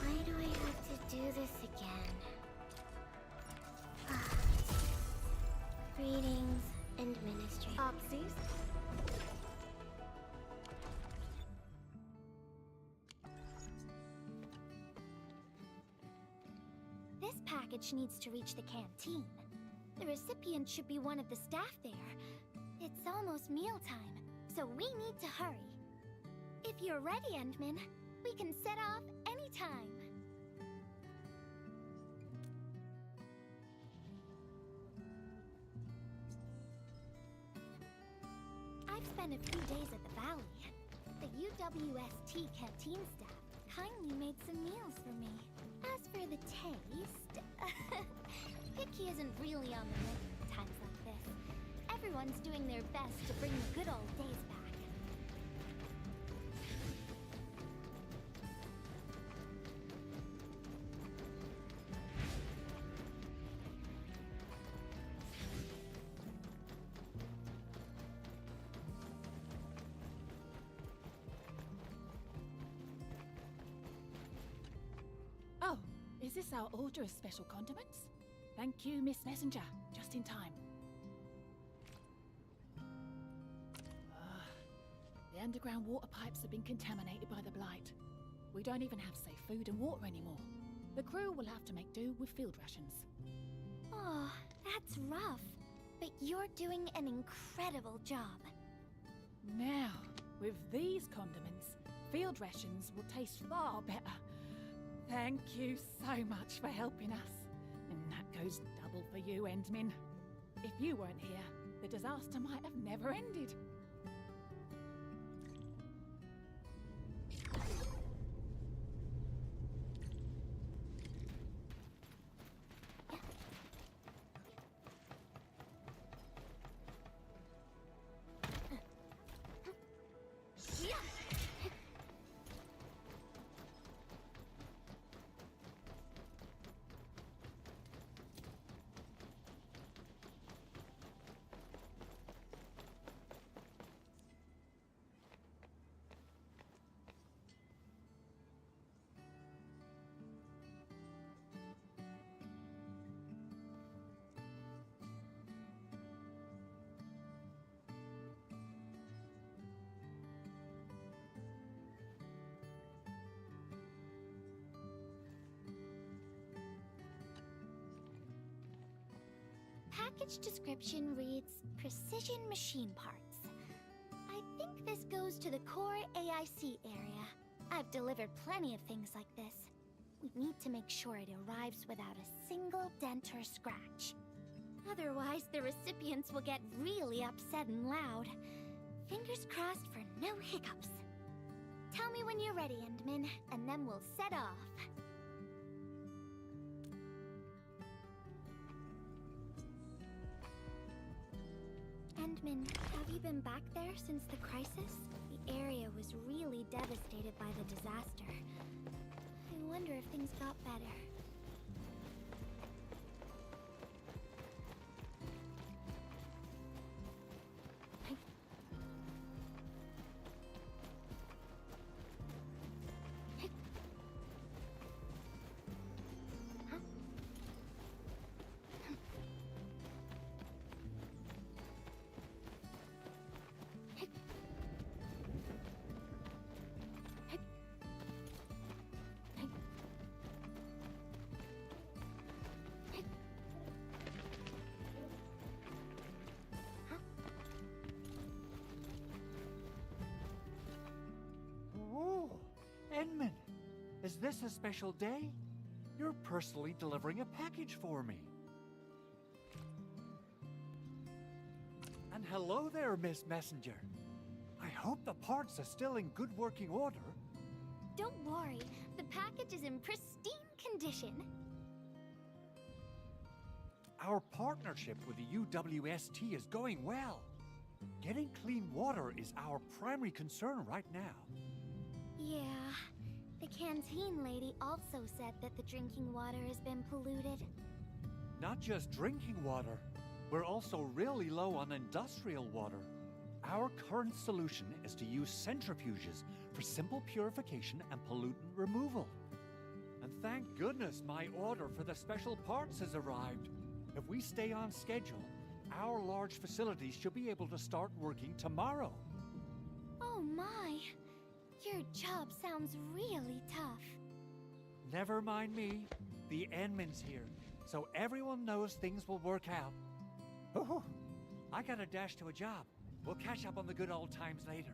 Why do I have to do this again? Greetings and ministry. Opsies? This package needs to reach the canteen. The recipient should be one of the staff there. It's almost mealtime, so we need to hurry. If you're ready, Endman, we can set off anytime. I've spent a few days at the valley. The UWST canteen staff kindly made some meals for me. As for the taste, picky isn't really on the menu at times like this. Everyone's doing their best to bring the good old days back. Oh, is this our order of special condiments? Thank you, Miss Messenger. Just in time. The underground water pipes have been contaminated by the blight. We don't even have safe food and water anymore. The crew will have to make do with field rations. Oh, that's rough. But you're doing an incredible job. Now, with these condiments, field rations will taste far better. Thank you so much for helping us. And that goes double for you, Endman. If you weren't here, the disaster might have never ended. package description reads Precision Machine Parts. I think this goes to the core AIC area. I've delivered plenty of things like this. We need to make sure it arrives without a single dent or scratch. Otherwise, the recipients will get really upset and loud. Fingers crossed for no hiccups. Tell me when you're ready, Endman, and then we'll set off. Endman, have you been back there since the crisis? The area was really devastated by the disaster. I wonder if things got better. Endman, is this a special day? You're personally delivering a package for me. And hello there, Miss Messenger. I hope the parts are still in good working order. Don't worry, the package is in pristine condition. Our partnership with the UWST is going well. Getting clean water is our primary concern right now. Yeah, the canteen lady also said that the drinking water has been polluted. Not just drinking water, we're also really low on industrial water. Our current solution is to use centrifuges for simple purification and pollutant removal. And thank goodness my order for the special parts has arrived. If we stay on schedule, our large facilities should be able to start working tomorrow. Oh my! Your job sounds really tough. Never mind me. The Endman's here, so everyone knows things will work out. Oh, I gotta dash to a job. We'll catch up on the good old times later.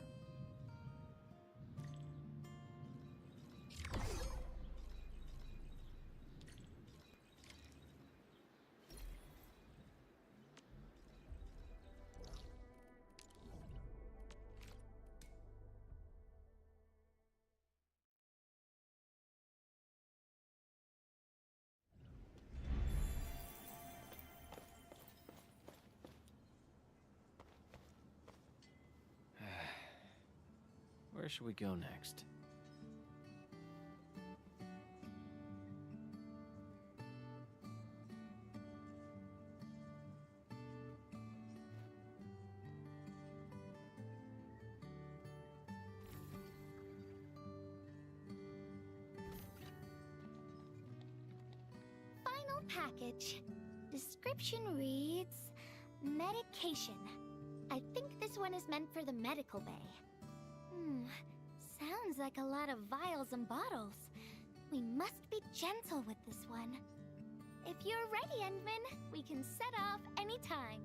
Where should we go next? Final package. Description reads... medication. I think this one is meant for the medical bay. Sounds like a lot of vials and bottles. We must be gentle with this one. If you're ready, Endman, we can set off anytime.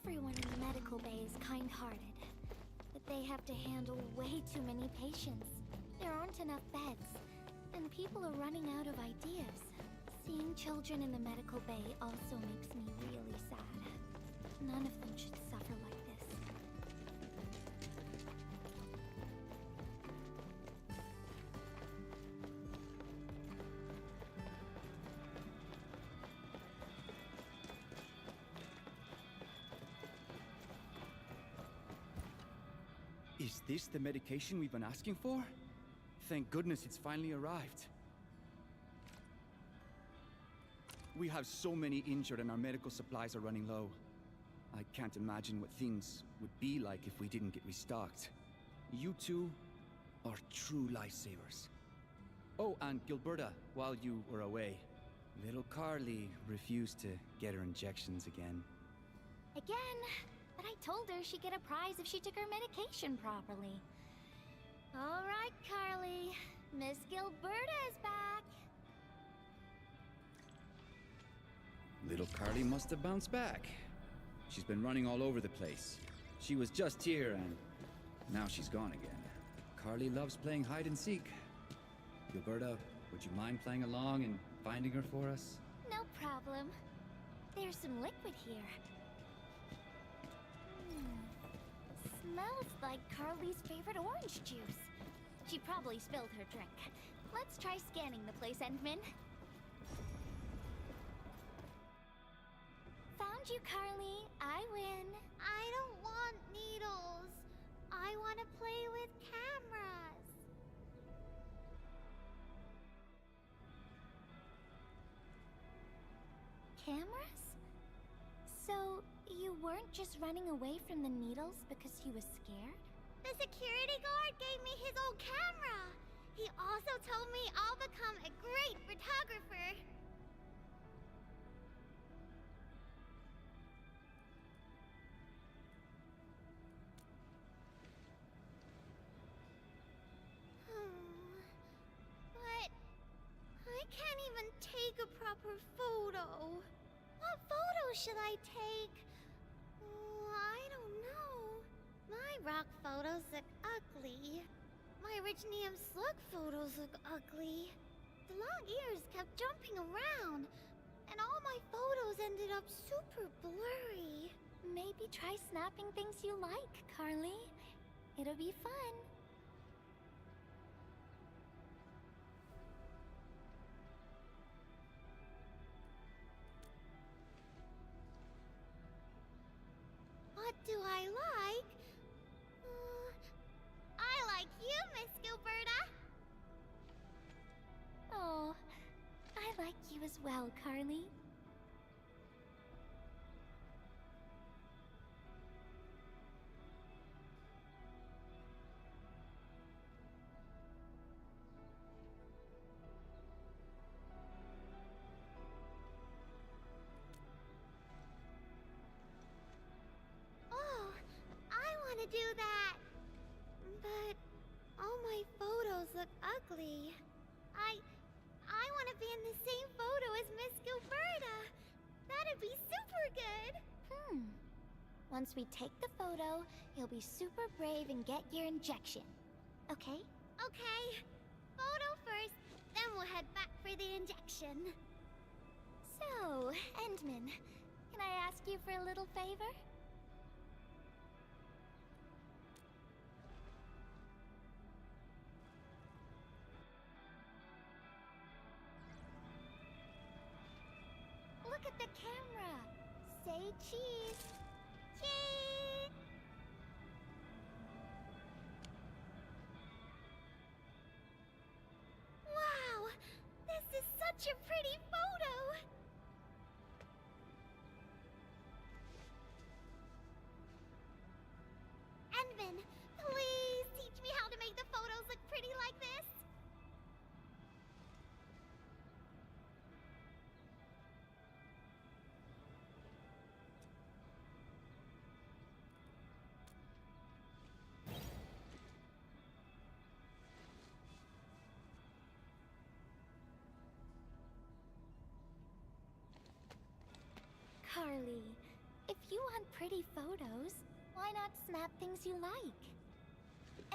Everyone in the medical bay is kind-hearted, but they have to handle way too many patients. There aren't enough beds, and people are running out of ideas. Seeing children in the medical bay also makes me really sad. None of them should suffer like this. Is this the medication we've been asking for? Thank goodness it's finally arrived. We have so many injured and our medical supplies are running low. I can't imagine what things would be like if we didn't get restocked. You two are true lifesavers. Oh, and Gilberta, while you were away, little Carly refused to get her injections again. Again, but I told her she'd get a prize if she took her medication properly. All right, Carly. Miss Gilberta is back. Little Carly must have bounced back. She's been running all over the place. She was just here and now she's gone again. Carly loves playing hide and seek. Gilberta, would you mind playing along and finding her for us? No problem. There's some liquid here. Smells like Carly's favorite orange juice. She probably spilled her drink. Let's try scanning the place, Endman. Found you, Carly. I win. I don't want needles. I want to play with cameras. Cameras? So, you weren't just running away from the needles because you was scared? The security guard gave me his old camera. He also told me I'll become a great photographer. But I can't even take a proper photo. What photo should I take? I don't know. My rock photos look ugly. My Originium slug photos look ugly. The long ears kept jumping around, and all my photos ended up super blurry. Maybe try snapping things you like, Carly. It'll be fun. What do I like? I like you, Miss Gilberta. Oh, I like you as well, Carly. Oh, I want to do that. But all my photos look ugly. I want to be in the same photo as Miss Gilberta. That'd be super good. Once we take the photo, you'll be super brave and get your injection. Okay? Okay. Photo first, then we'll head back for the injection. So, Endman, can I ask you for a little favor? Look at the camera. Say cheese. Cheese! Wow! This is such a pretty photo! Endman, please teach me how to make the photos look pretty like this. Carly, if you want pretty photos, why not snap things you like?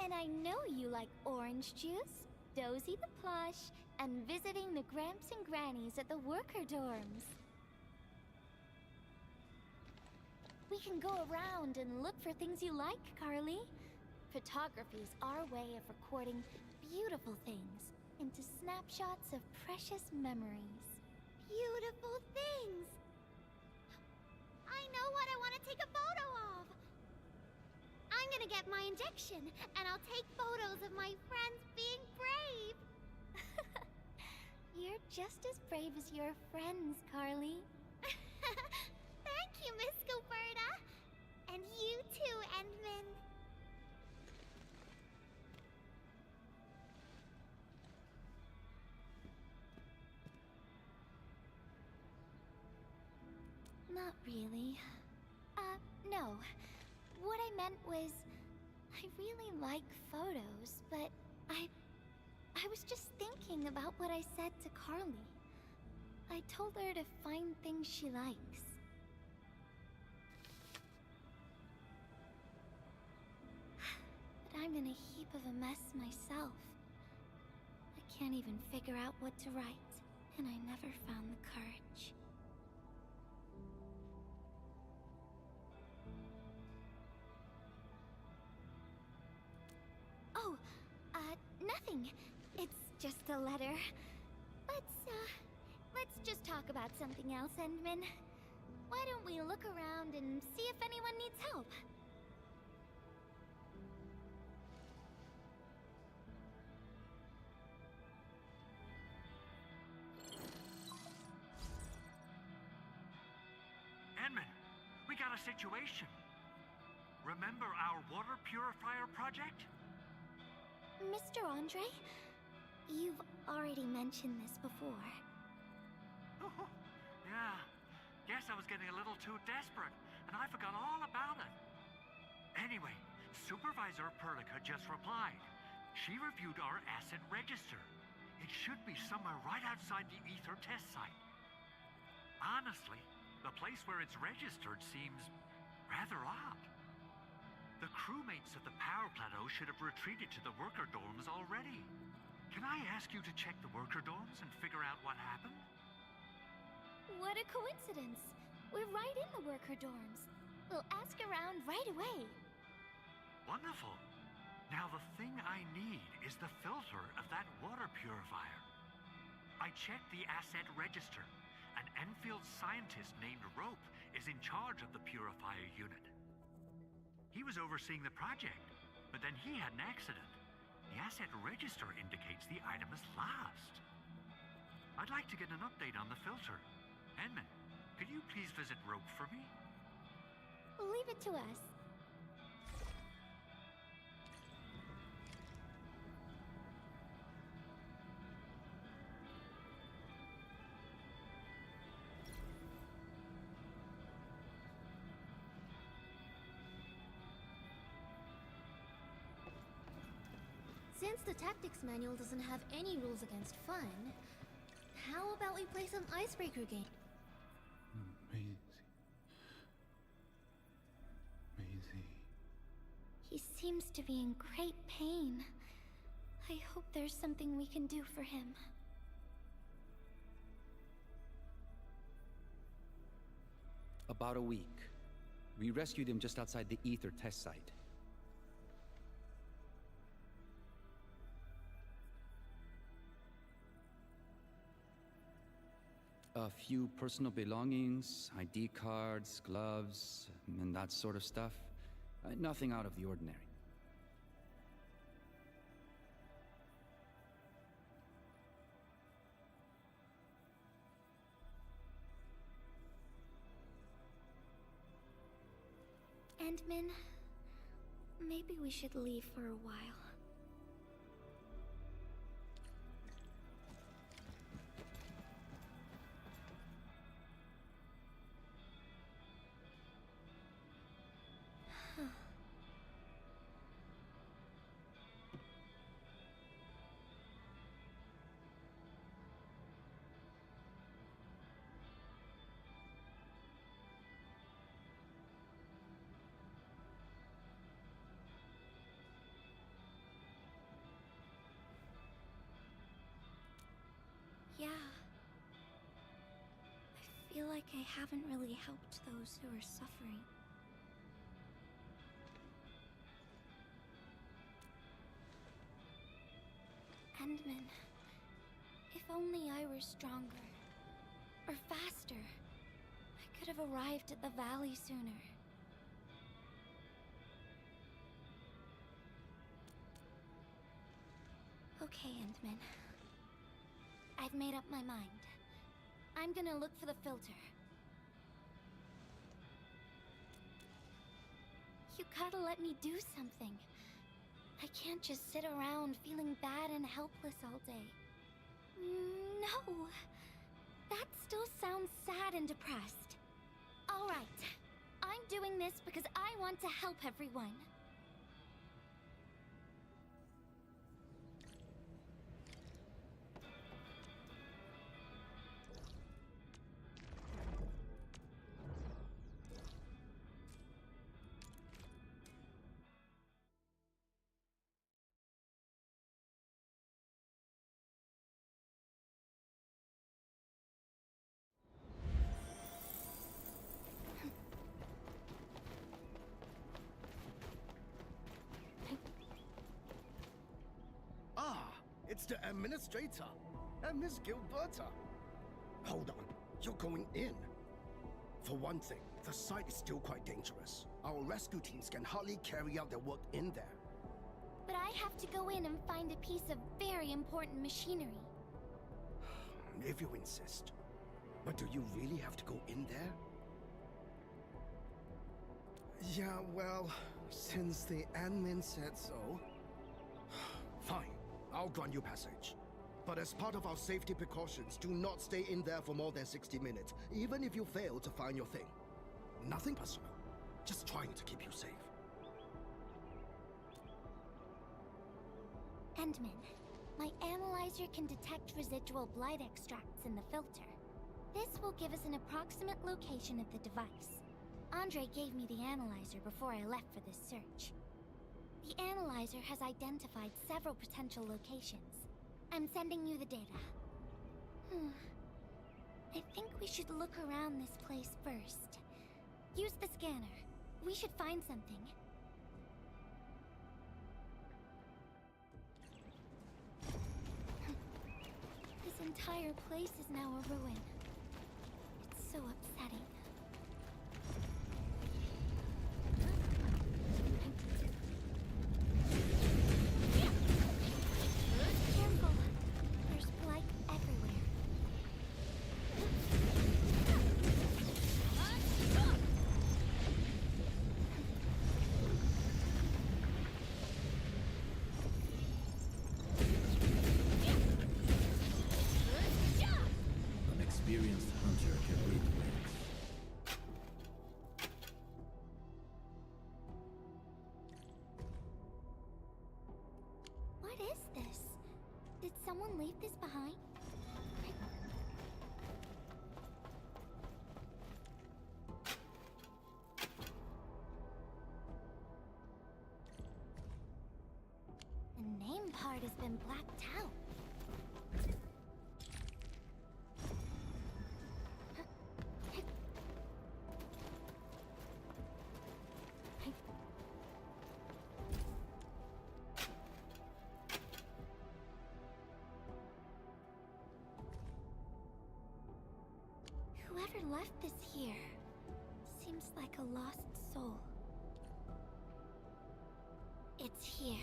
And I know you like orange juice, Dozy the plush, and visiting the Gramps and Grannies at the worker dorms. We can go around and look for things you like, Carly. Photography's our way of recording beautiful things into snapshots of precious memories. Beautiful things. I know what I want to take a photo of. I I'm gonna get my injection, and I'll take photos of my friends being brave. You're just as brave as your friends, Carly. Thank you, Miss Gilberta. And you too, Endman. Not really. No. What I meant was, I really like photos, but I was just thinking about what I said to Carly. I told her to find things she likes. But I'm in a heap of a mess myself. I can't even figure out what to write, and I never found the courage. Oh, nothing. It's just a letter. Let's just talk about something else, Endman. Why don't we look around and see if anyone needs help? Endman, we got a situation. Remember our water purifier project? Mr. Andre, you've already mentioned this before. Yeah. Guess I was getting a little too desperate, and I forgot all about it. Anyway, Supervisor Perlica just replied. She reviewed our asset register. It should be somewhere right outside the Ether test site. Honestly, the place where it's registered seems rather odd. The crewmates of the power plateau should have retreated to the worker dorms already. Can I ask you to check the worker dorms and figure out what happened? What a coincidence! We're right in the worker dorms. We'll ask around right away. Wonderful. Now the thing I need is the filter of that water purifier. I checked the asset register. An Enfield scientist named Rope is in charge of the purifier unit. He was overseeing the project, but then he had an accident. The asset register indicates the item is lost. I'd like to get an update on the filter. Endman, could you please visit Rope for me? Leave it to us. Since the tactics manual doesn't have any rules against fun, how about we play some icebreaker game? Maisie. He seems to be in great pain. I hope there's something we can do for him. About a week. We rescued him just outside the Ether test site. A few personal belongings, ID cards, gloves, and that sort of stuff. Nothing out of the ordinary. Endman, maybe we should leave for a while. Yeah. I feel like I haven't really helped those who are suffering. Endman, if only I were stronger. Or faster. I could have arrived at the valley sooner. Okay, Endman. I've made up my mind. I'm gonna look for the filter. You gotta let me do something. I can't just sit around feeling bad and helpless all day. No! That still sounds sad and depressed. Alright. I'm doing this because I want to help everyone. It's the administrator, Miss Gilberta. Hold on, you're going in. For one thing, the site is still quite dangerous. Our rescue teams can hardly carry out their work in there. But I have to go in and find a piece of very important machinery. If you insist. But do you really have to go in there? Yeah, well, since the admin said so... Fine. I'll grant you passage. But as part of our safety precautions, do not stay in there for more than 60 minutes, even if you fail to find your thing. Nothing personal. Just trying to keep you safe. Endman, my analyzer can detect residual blight extracts in the filter. This will give us an approximate location of the device. Andre gave me the analyzer before I left for this search. The analyzer has identified several potential locations. I'm sending you the data. I think we should look around this place first. Use the scanner. We should find something. This entire place is now a ruin. It's so upsetting. Experienced hunter can read winds. What is this? Did someone leave this behind? The name part has been blacked out. Whoever left this here seems like a lost soul. It's here.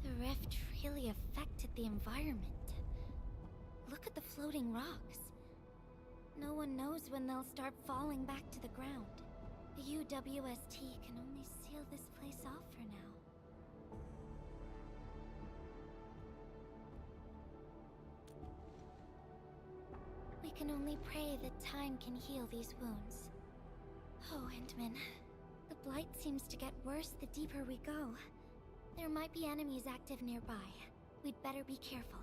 The rift really affected the environment. Look at the floating rocks. No one knows when they'll start falling back to the ground. The UWST can only seal this place off for now. We can only pray that time can heal these wounds. Oh, Endman. The blight seems to get worse the deeper we go. There might be enemies active nearby. We'd better be careful.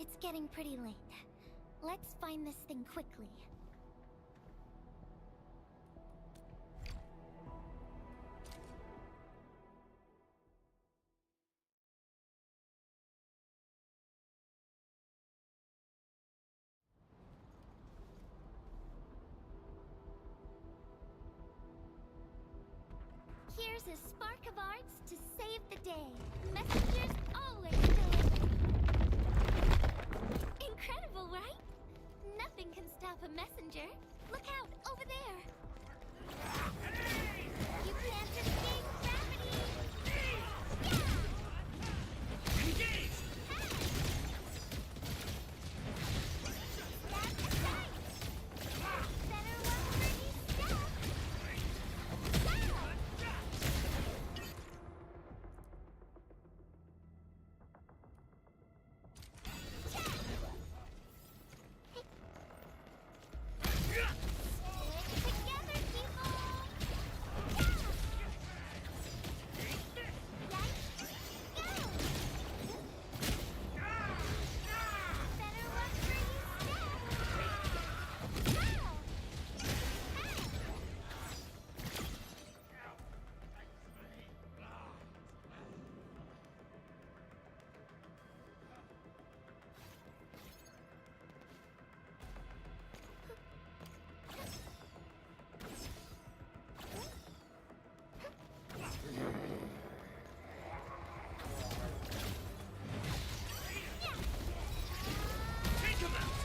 It's getting pretty late. Let's find this thing quickly. Here's a spark of arts to save the day. Messengers always deliver. Incredible, right? Nothing can stop a messenger. Look out, over there. You can't escape gravity. Engage! Step aside. Better one pretty step. Together, people! Better one pretty step. Take him out!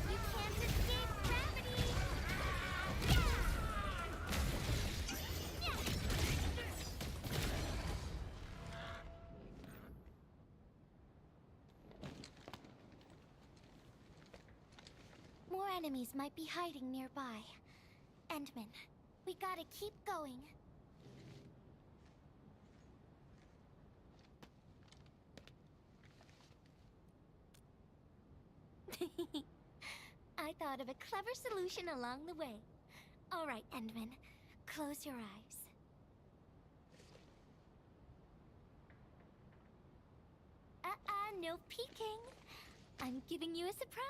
You can't escape gravity. More enemies might be hiding nearby. Endman, we gotta keep going. I thought of a clever solution along the way. All right, Endman, close your eyes. No peeking. I'm giving you a surprise.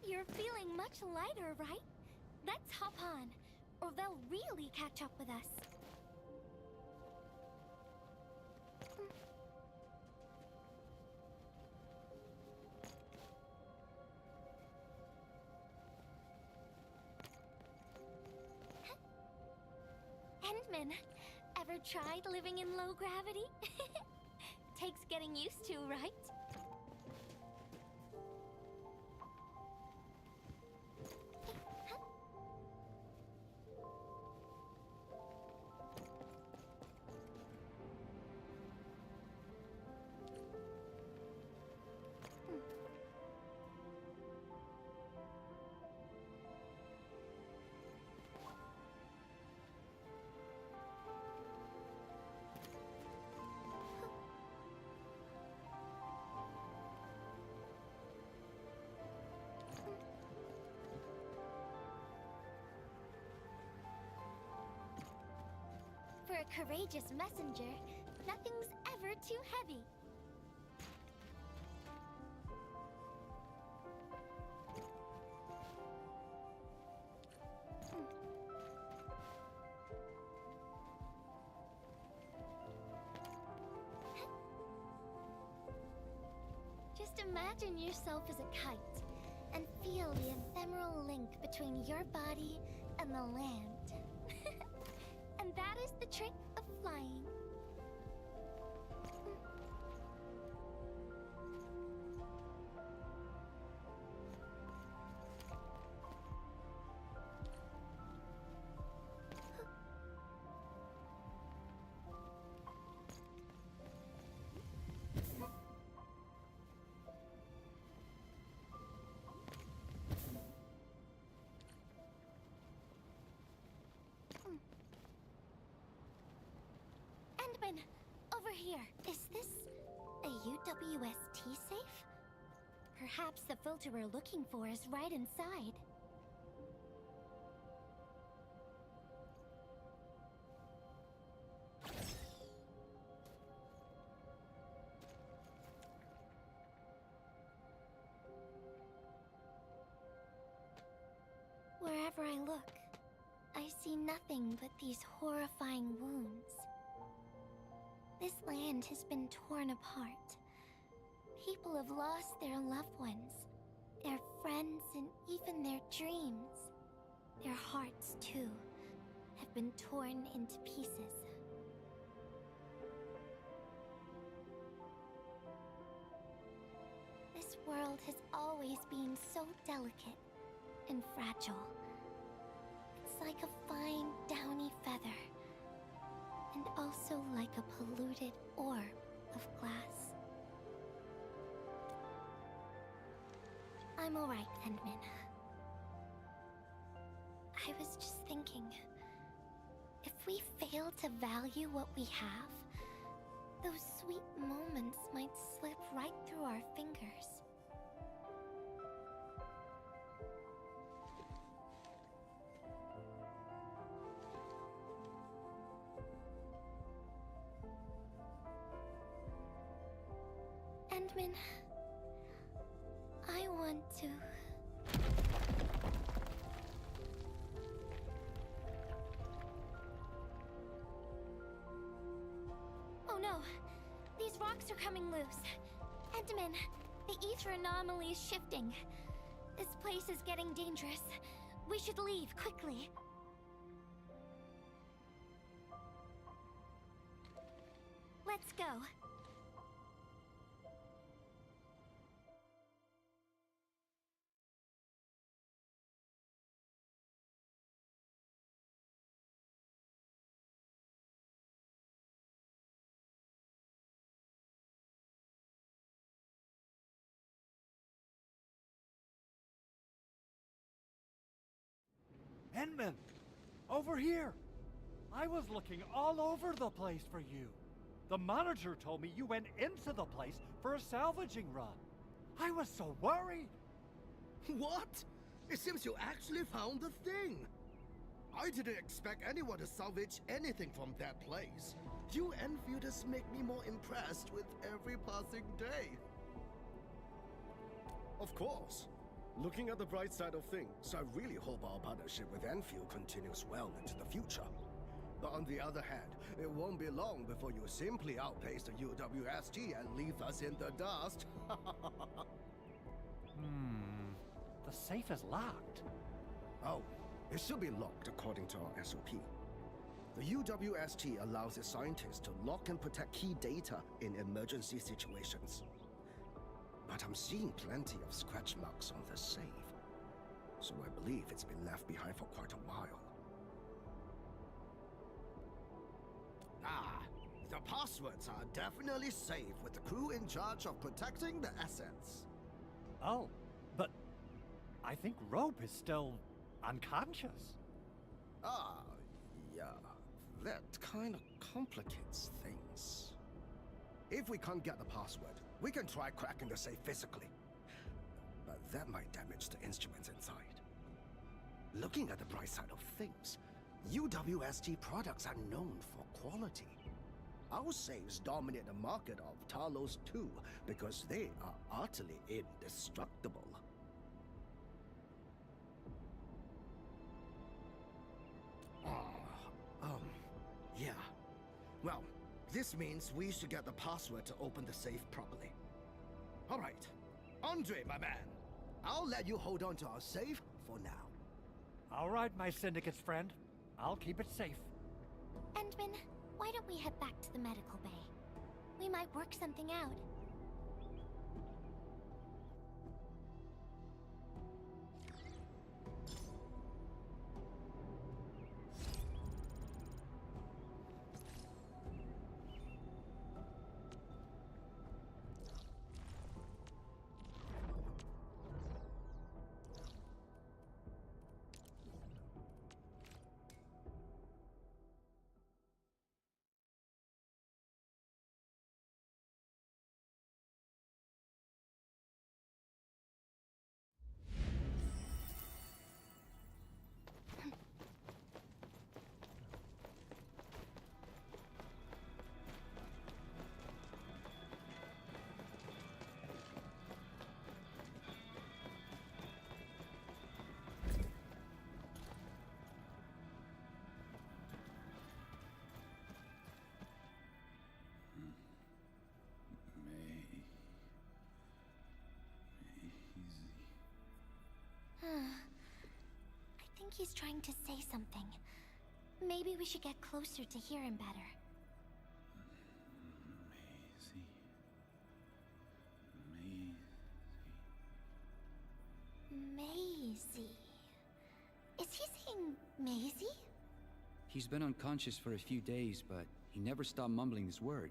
You're feeling much lighter, right? Let's hop on, or they'll really catch up with us. Endman, ever tried living in low gravity? Takes getting used to, right? For a courageous messenger, nothing's ever too heavy. Just imagine yourself as a kite and feel the ephemeral link between your body and the land. And that is the trick of flying. Endman, over here. Is this a UWST safe? Perhaps the filter we're looking for is right inside. Wherever I look, I see nothing but these horrifying wounds. This land has been torn apart. People have lost their loved ones, their friends, and even their dreams. Their hearts, too, have been torn into pieces. This world has always been so delicate and fragile. It's like a fine, downy feather, and also like a polluted orb of glass. I'm alright, Endman. I was just thinking, if we fail to value what we have, those sweet moments might slip right through our fingers. Endman, I want to... Oh no! These rocks are coming loose. Endman, the ether anomaly is shifting. This place is getting dangerous. We should leave, quickly. Let's go. Endman! Over here! I was looking all over the place for you. The monitor told me you went into the place for a salvaging run. I was so worried. What? It seems you actually found the thing. I didn't expect anyone to salvage anything from that place. You Enfielders make me more impressed with every passing day. Of course. Looking at the bright side of things, I really hope our partnership with Enfield continues well into the future. But on the other hand, it won't be long before you simply outpace the UWST and leave us in the dust. The safe is locked. Oh, it should be locked according to our SOP. The UWST allows its scientists to lock and protect key data in emergency situations. But I'm seeing plenty of scratch marks on the safe, so I believe it's been left behind for quite a while. Ah, the passwords are definitely safe with the crew in charge of protecting the assets. Oh, but I think Rope is still unconscious. Ah, yeah, that kind of complicates things. If we can't get the password, we can try cracking the safe physically. But that might damage the instruments inside. Looking at the bright side of things, UWST products are known for quality. Our safes dominate the market of Talos 2 because they are utterly indestructible. Yeah. Well, this means we should get the password to open the safe properly. All right. Andre, my man. I'll let you hold on to our safe for now. All right, my Syndicate's friend. I'll keep it safe. Endman, why don't we head back to the medical bay? We might work something out. he's trying to say something. Maybe we should get closer to hear him better. Maisie. Is he saying Maisie? He's been unconscious for a few days, but he never stopped mumbling this word.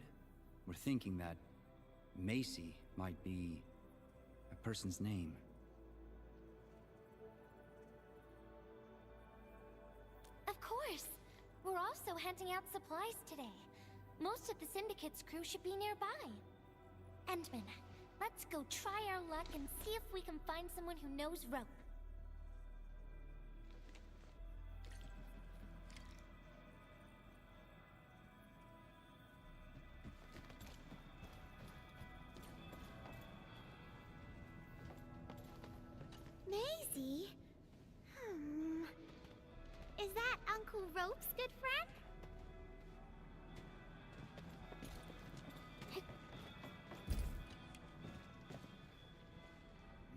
We're thinking that Macy might be a person's name. Of course. We're also handing out supplies today. Most of the Syndicate's crew should be nearby. Endman, let's go try our luck and see if we can find someone who knows rope. Maisie? Is that Uncle Rope's good friend?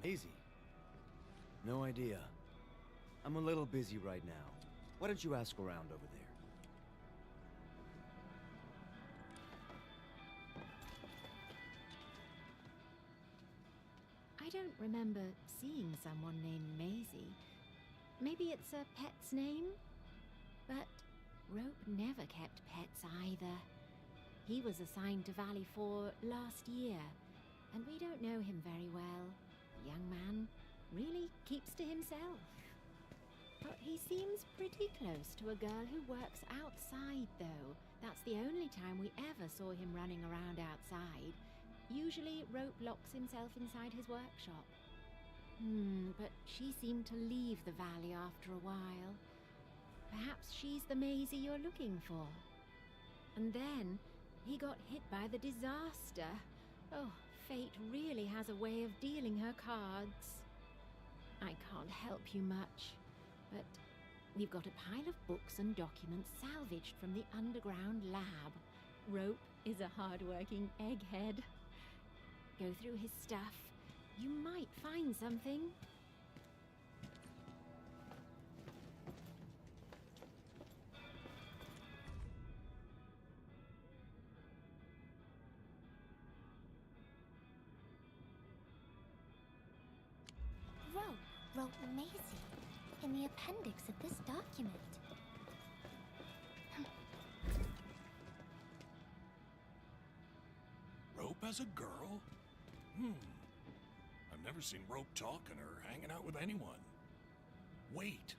Maisie? No idea. I'm a little busy right now. Why don't you ask around over there? I don't remember seeing someone named Maisie. Maybe it's a pet's name? But Rope never kept pets either. He was assigned to Valley 4 last year, and we don't know him very well. The young man really keeps to himself. But he seems pretty close to a girl who works outside, though. That's the only time we ever saw him running around outside. Usually, Rope locks himself inside his workshop. But she seemed to leave the valley after a while. Perhaps she's the Maisie you're looking for. And then, he got hit by the disaster. Oh, fate really has a way of dealing her cards. I can't help you much, but we've got a pile of books and documents salvaged from the underground lab. Rope is a hard-working egghead. Go through his stuff. You might find something. Wrote Maisie in the appendix of this document. Rope as a girl? I've never seen Rope talking or hanging out with anyone. Wait.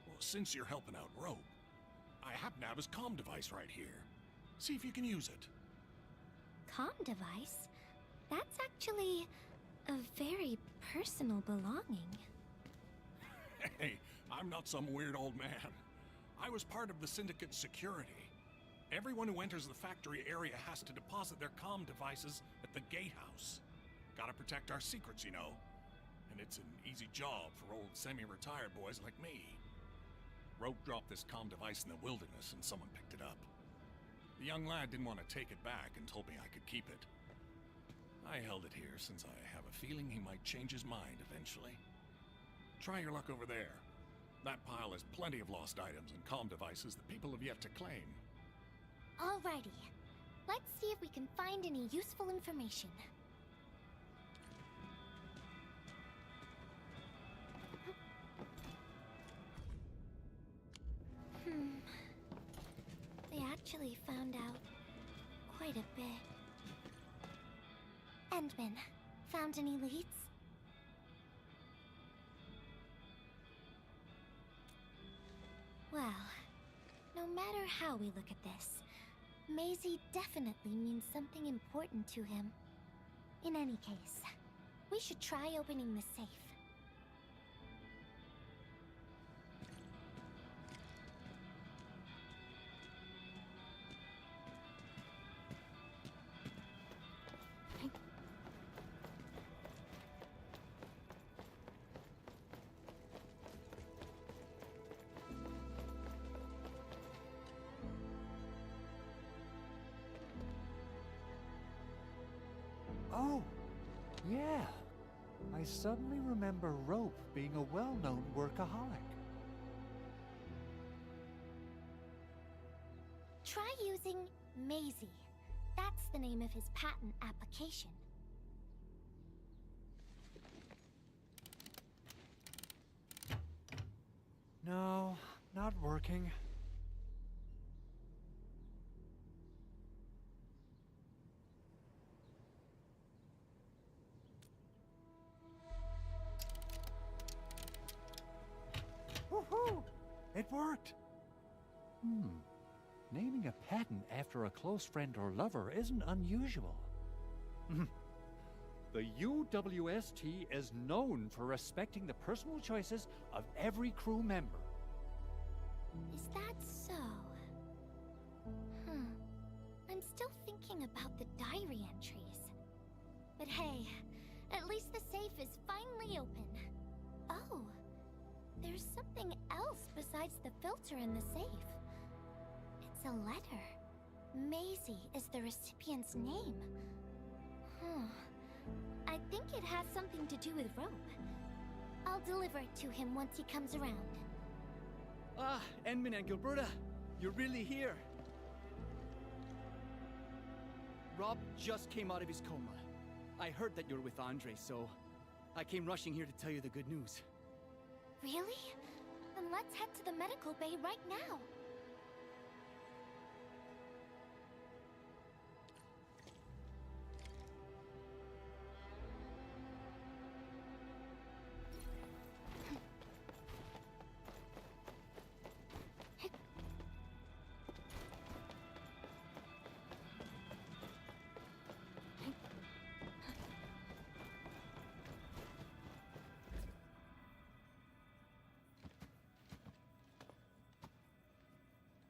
Well, since you're helping out Rope, I happen to have his comm device right here. See if you can use it. Comm device? That's actually a very personal belonging. Hey, I'm not some weird old man. I was part of the Syndicate's security. Everyone who enters the factory area has to deposit their comm devices at the gatehouse. Gotta protect our secrets, you know. And it's an easy job for old semi-retired boys like me. Rope dropped this comm device in the wilderness and someone picked it up. The young lad didn't want to take it back and told me I could keep it. I held it here since I have a feeling he might change his mind eventually. Try your luck over there. That pile has plenty of lost items and comm devices that people have yet to claim. Alrighty. Let's see if we can find any useful information. They actually found out quite a bit. Endman, found any leads? Well, no matter how we look at this, Maisie definitely means something important to him. In any case, we should try opening the safe. Oh, yeah. I suddenly remember Rope being a well-known workaholic. Amazing Maisie. That's the name of his patent application. No, not working. Woohoo! It worked! Naming a patent after a close friend or lover isn't unusual. The UWST is known for respecting the personal choices of every crew member. Is that so? I'm still thinking about the diary entries. But hey, at least the safe is finally open. Oh, there's something else besides the filter in the safe. It's a letter. Maisie is the recipient's name. I think it has something to do with Rope. I'll deliver it to him once he comes around. Ah, Enmin and Gilberta, you're really here. Rob just came out of his coma. I heard that you're with Andre, so I came rushing here to tell you the good news. Really? Then let's head to the medical bay right now.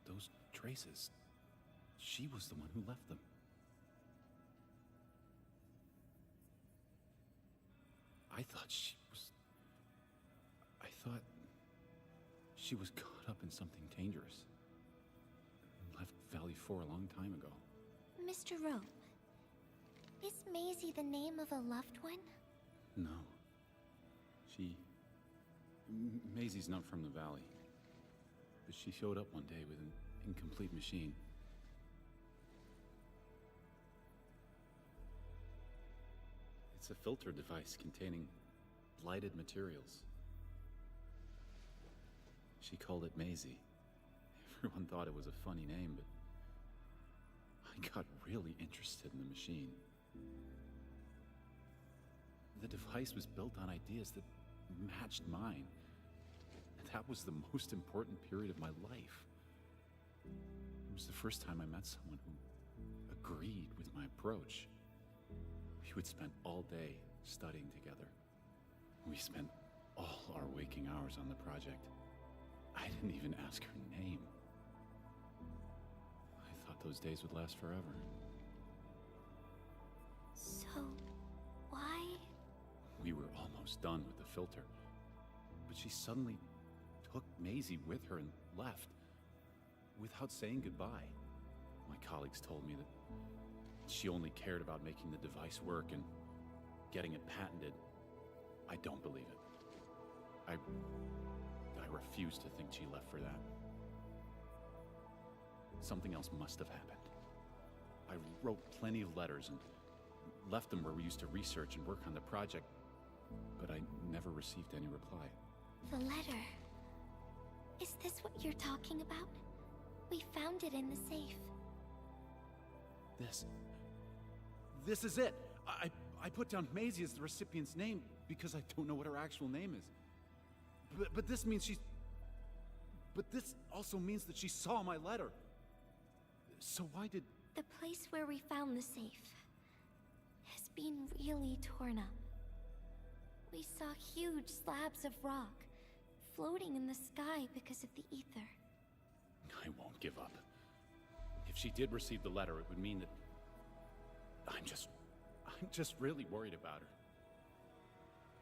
Those traces. She was the one who left them. I thought she was caught up in something dangerous. Left Valley 4 a long time ago. Mr. Rope, is Maisie the name of a loved one? No. Maisie's not from the Valley. But she showed up one day with an incomplete machine. It's a filter device containing blighted materials. She called it Maisie. Everyone thought it was a funny name, but I got really interested in the machine. The device was built on ideas that matched mine. And that was the most important period of my life. It was the first time I met someone who agreed with my approach. We would spend all day studying together. We spent all our waking hours on the project. I didn't even ask her name. I thought those days would last forever. So, why? We were almost done with the filter, but she suddenly took Maisie with her and left without saying goodbye. My colleagues told me that she only cared about making the device work and getting it patented. I don't believe it. I refuse to think she left for that. Something else must have happened. I wrote plenty of letters and left them where we used to research and work on the project, but I never received any reply. The letter. Is this what you're talking about? We found it in the safe. This is it. I put down Maisie as the recipient's name because I don't know what her actual name is. But this means But this also means that she saw my letter. So why did... The place where we found the safe has been really torn up. We saw huge slabs of rock floating in the sky because of the ether. I won't give up. If she did receive the letter, it would mean that... I'm just really worried about her.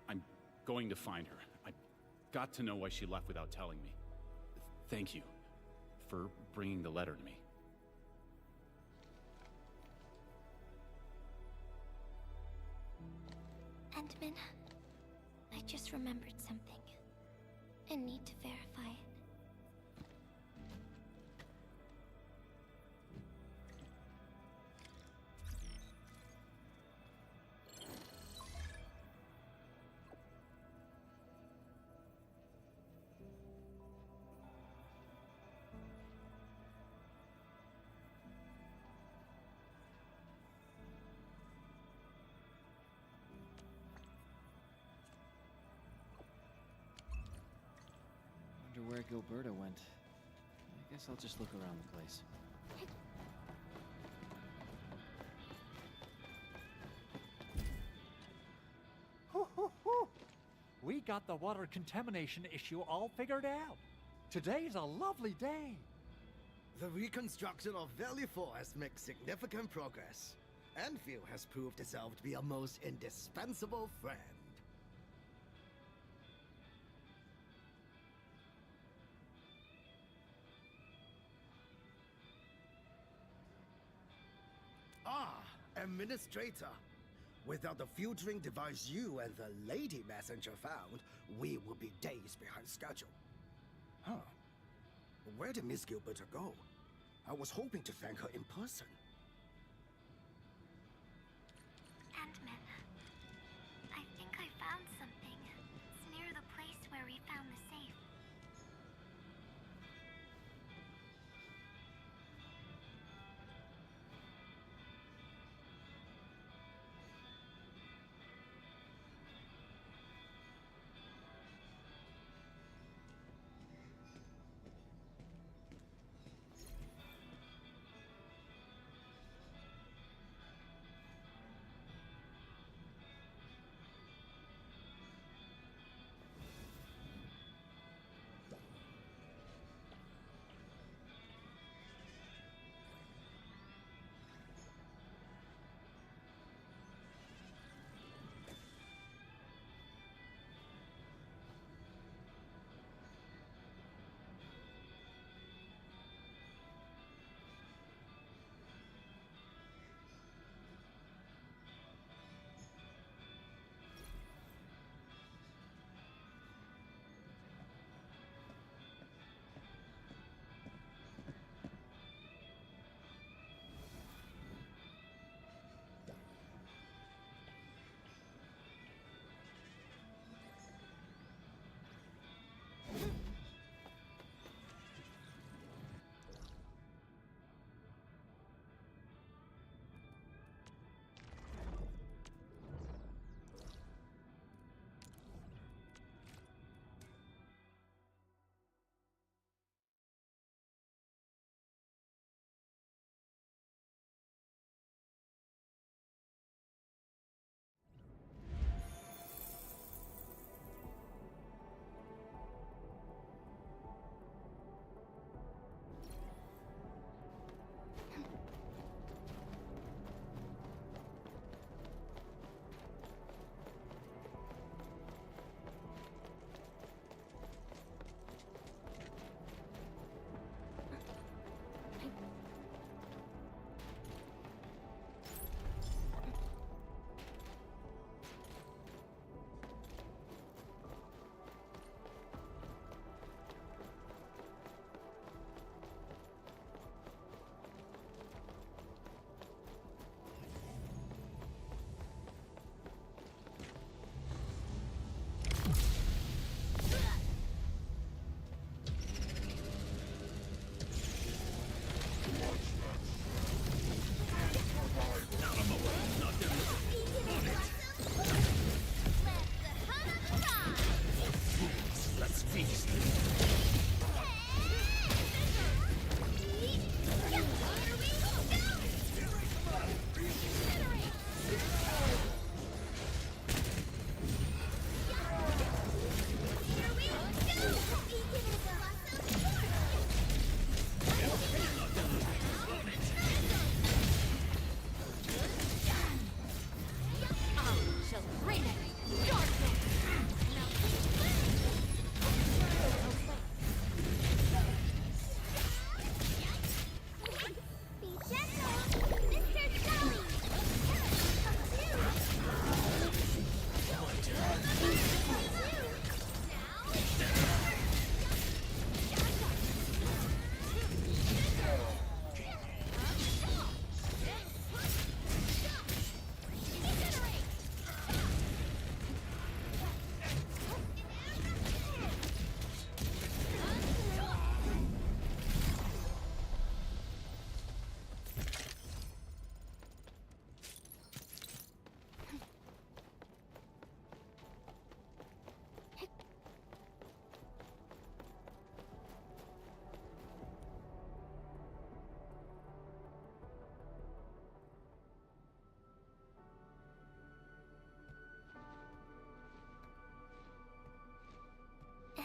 I'm going to find her. I've got to know why she left without telling me. Thank you for bringing the letter to me. Endman, I just remembered something and need to verify it. wonder where Gilberta went. I guess I'll just look around the place. We got the water contamination issue all figured out. Today's a lovely day. The reconstruction of Valley 4 has made significant progress. Endfield has proved itself to be a most indispensable friend. Ah, Administrator. Without the filtering device you and the lady messenger found, we would be days behind schedule. Huh. Where did Miss Gilberta go? I was hoping to thank her in person. Ant-Man, I think I found something. It's near the place where we found the safe.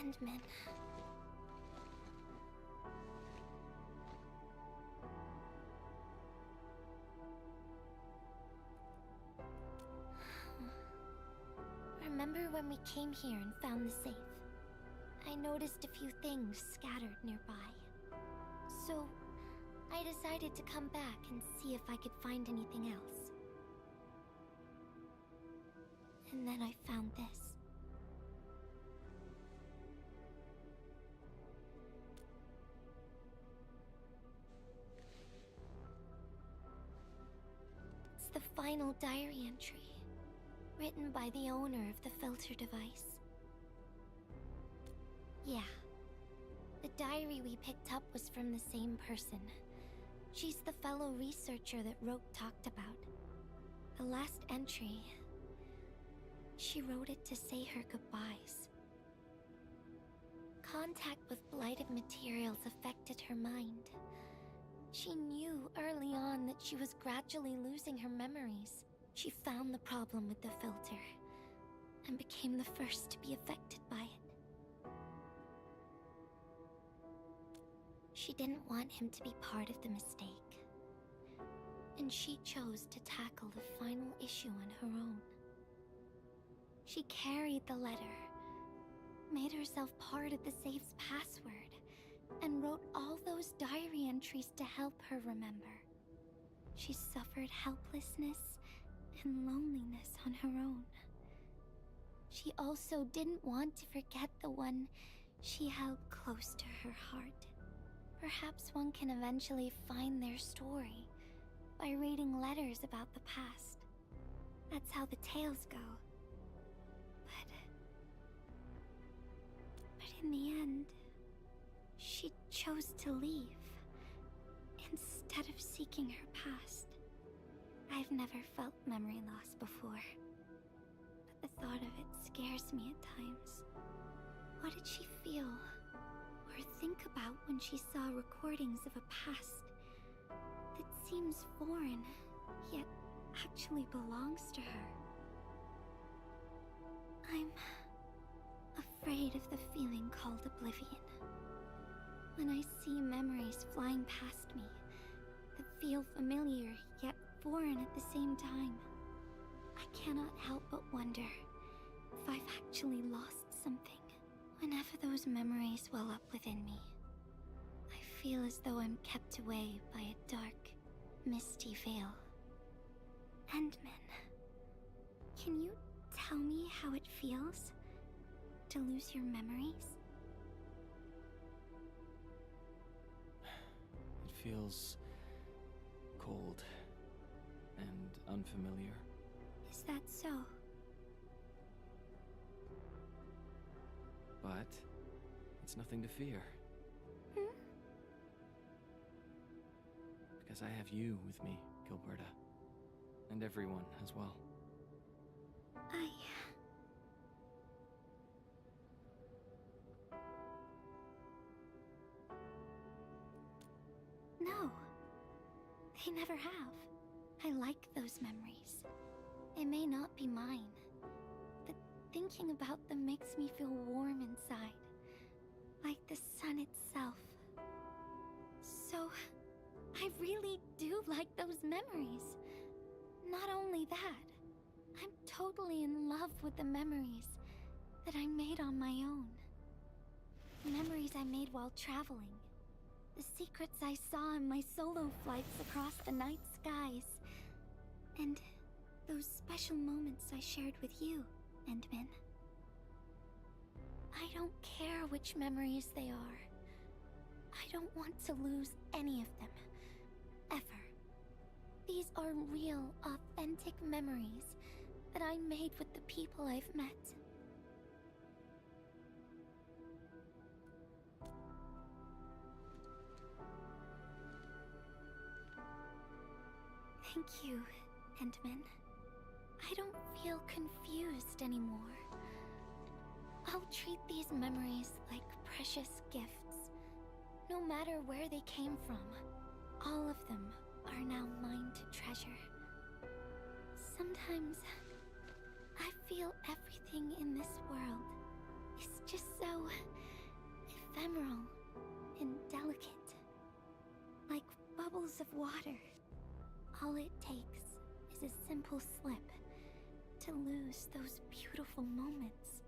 Endman. Remember when we came here and found the safe? I noticed a few things scattered nearby. So, I decided to come back and see if I could find anything else. And then I found this. It's the final diary entry, written by the owner of the filter device. Yeah. The diary we picked up was from the same person. She's the fellow researcher that Roke talked about. The last entry, she wrote it to say her goodbyes. Contact with blighted materials affected her mind. She knew early on that she was gradually losing her memories. She found the problem with the filter, and became the first to be affected by it. She didn't want him to be part of the mistake, and she chose to tackle the final issue on her own. She carried the letter, made herself part of the safe's password, and wrote all those diary entries to help her remember. She suffered helplessness and loneliness on her own. She also didn't want to forget the one she held close to her heart. Perhaps one can eventually find their story by reading letters about the past. That's how the tales go. But in the end, she chose to leave instead of seeking her past. I've never felt memory loss before, but the thought of it scares me at times. What did she feel or think about when she saw recordings of a past that seems foreign, yet actually belongs to her? I'm afraid of the feeling called oblivion. When I see memories flying past me that feel familiar yet foreign at the same time, I cannot help but wonder if I've actually lost something. Whenever those memories well up within me, I feel as though I'm kept away by a dark, misty veil. Endman, can you tell me how it feels to lose your memories? It feels cold and unfamiliar. Is that so? But it's nothing to fear. Because I have you with me, Gilberta. And everyone as well. No. They never have. I like those memories. They may not be mine, but thinking about them makes me feel warm inside. Like the sun itself. So, I really do like those memories. Not only that, I'm totally in love with the memories that I made on my own. Memories I made while traveling. The secrets I saw in my solo flights across the night skies. And those special moments I shared with you, Endman. I don't care which memories they are. I don't want to lose any of them. Ever. These are real, authentic memories that I made with the people I've met. Thank you, Endman. I don't feel confused anymore. I'll treat these memories like precious gifts. No matter where they came from, all of them are now mine to treasure. Sometimes I feel everything in this world is just so ephemeral and delicate. Like bubbles of water. All it takes is a simple slip to lose those beautiful moments.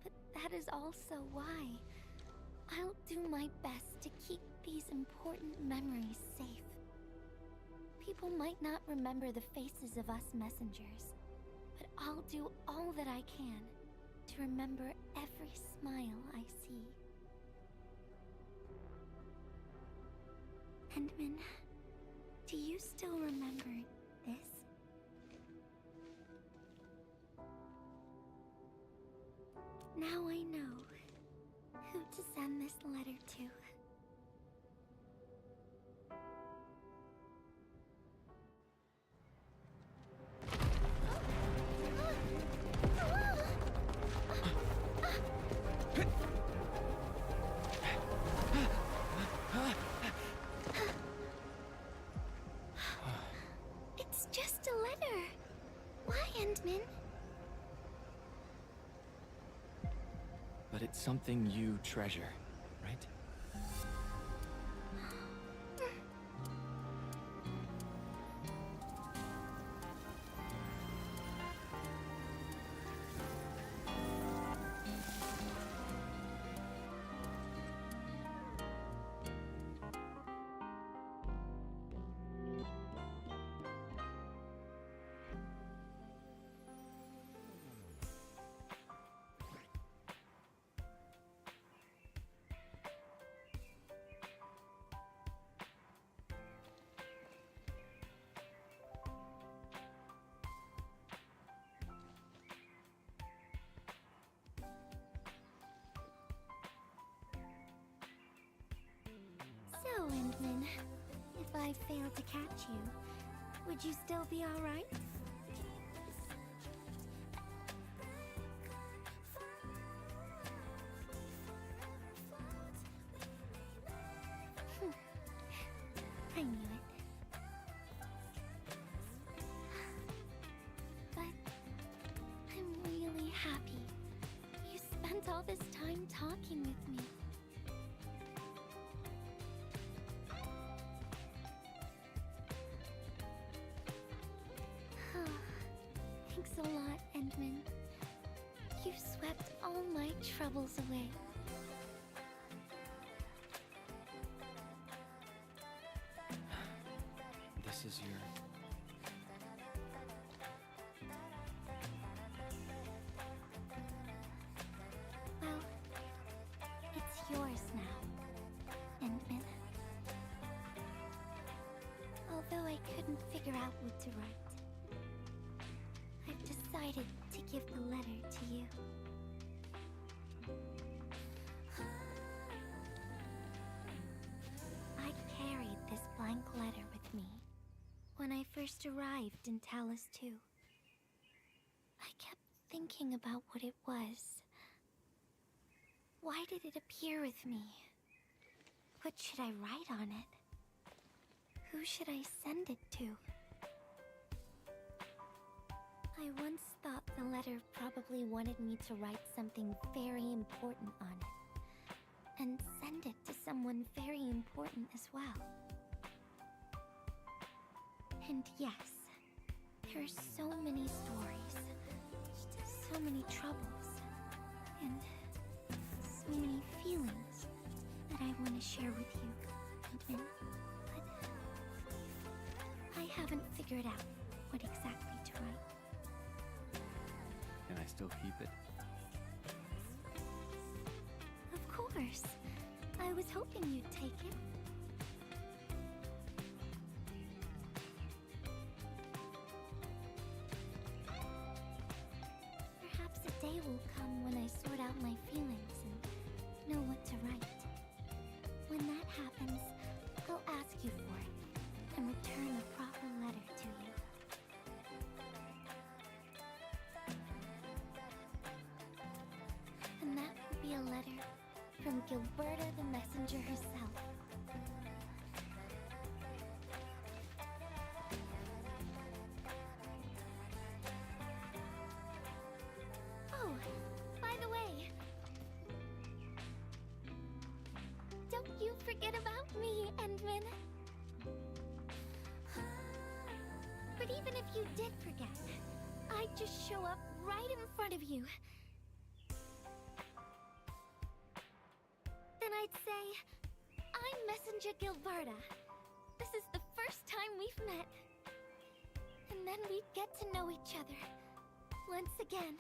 But that is also why I'll do my best to keep these important memories safe. People might not remember the faces of us messengers, but I'll do all that I can to remember every smile I see. Endman, do you still remember this? Now I know who to send this letter to. It's just a letter. Why, Endman? But it's something you treasure, right? So, Endman, if I failed to catch you, would you still be alright? I knew it. But I'm really happy you spent all this time talking with me. Thanks a lot, Endman. You've swept all my troubles away. This is your... Well, it's yours now, Endman. Although I couldn't figure out what to write, I've decided to give the letter to you. I carried this blank letter with me when I first arrived in Talus 2. I kept thinking about what it was. Why did it appear with me? What should I write on it? Who should I send it to? I once thought the letter probably wanted me to write something very important on it, and send it to someone very important as well. And yes, there are so many stories, so many troubles, and so many feelings that I want to share with you, Endman. But I haven't figured out what exactly to write. Can I still keep it? Of course. I was hoping you'd take it. Perhaps a day will come when I sort out my feelings and know what to write. When that happens, I'll ask you for it and return a proper letter to you. And that will be a letter from Gilberta the Messenger herself. Oh, by the way, Demon. But even if you did forget, I'd just show up right in front of you. Then I'd say, I'm Messenger Gilberta. This is the first time we've met. And then we'd get to know each other. Once again.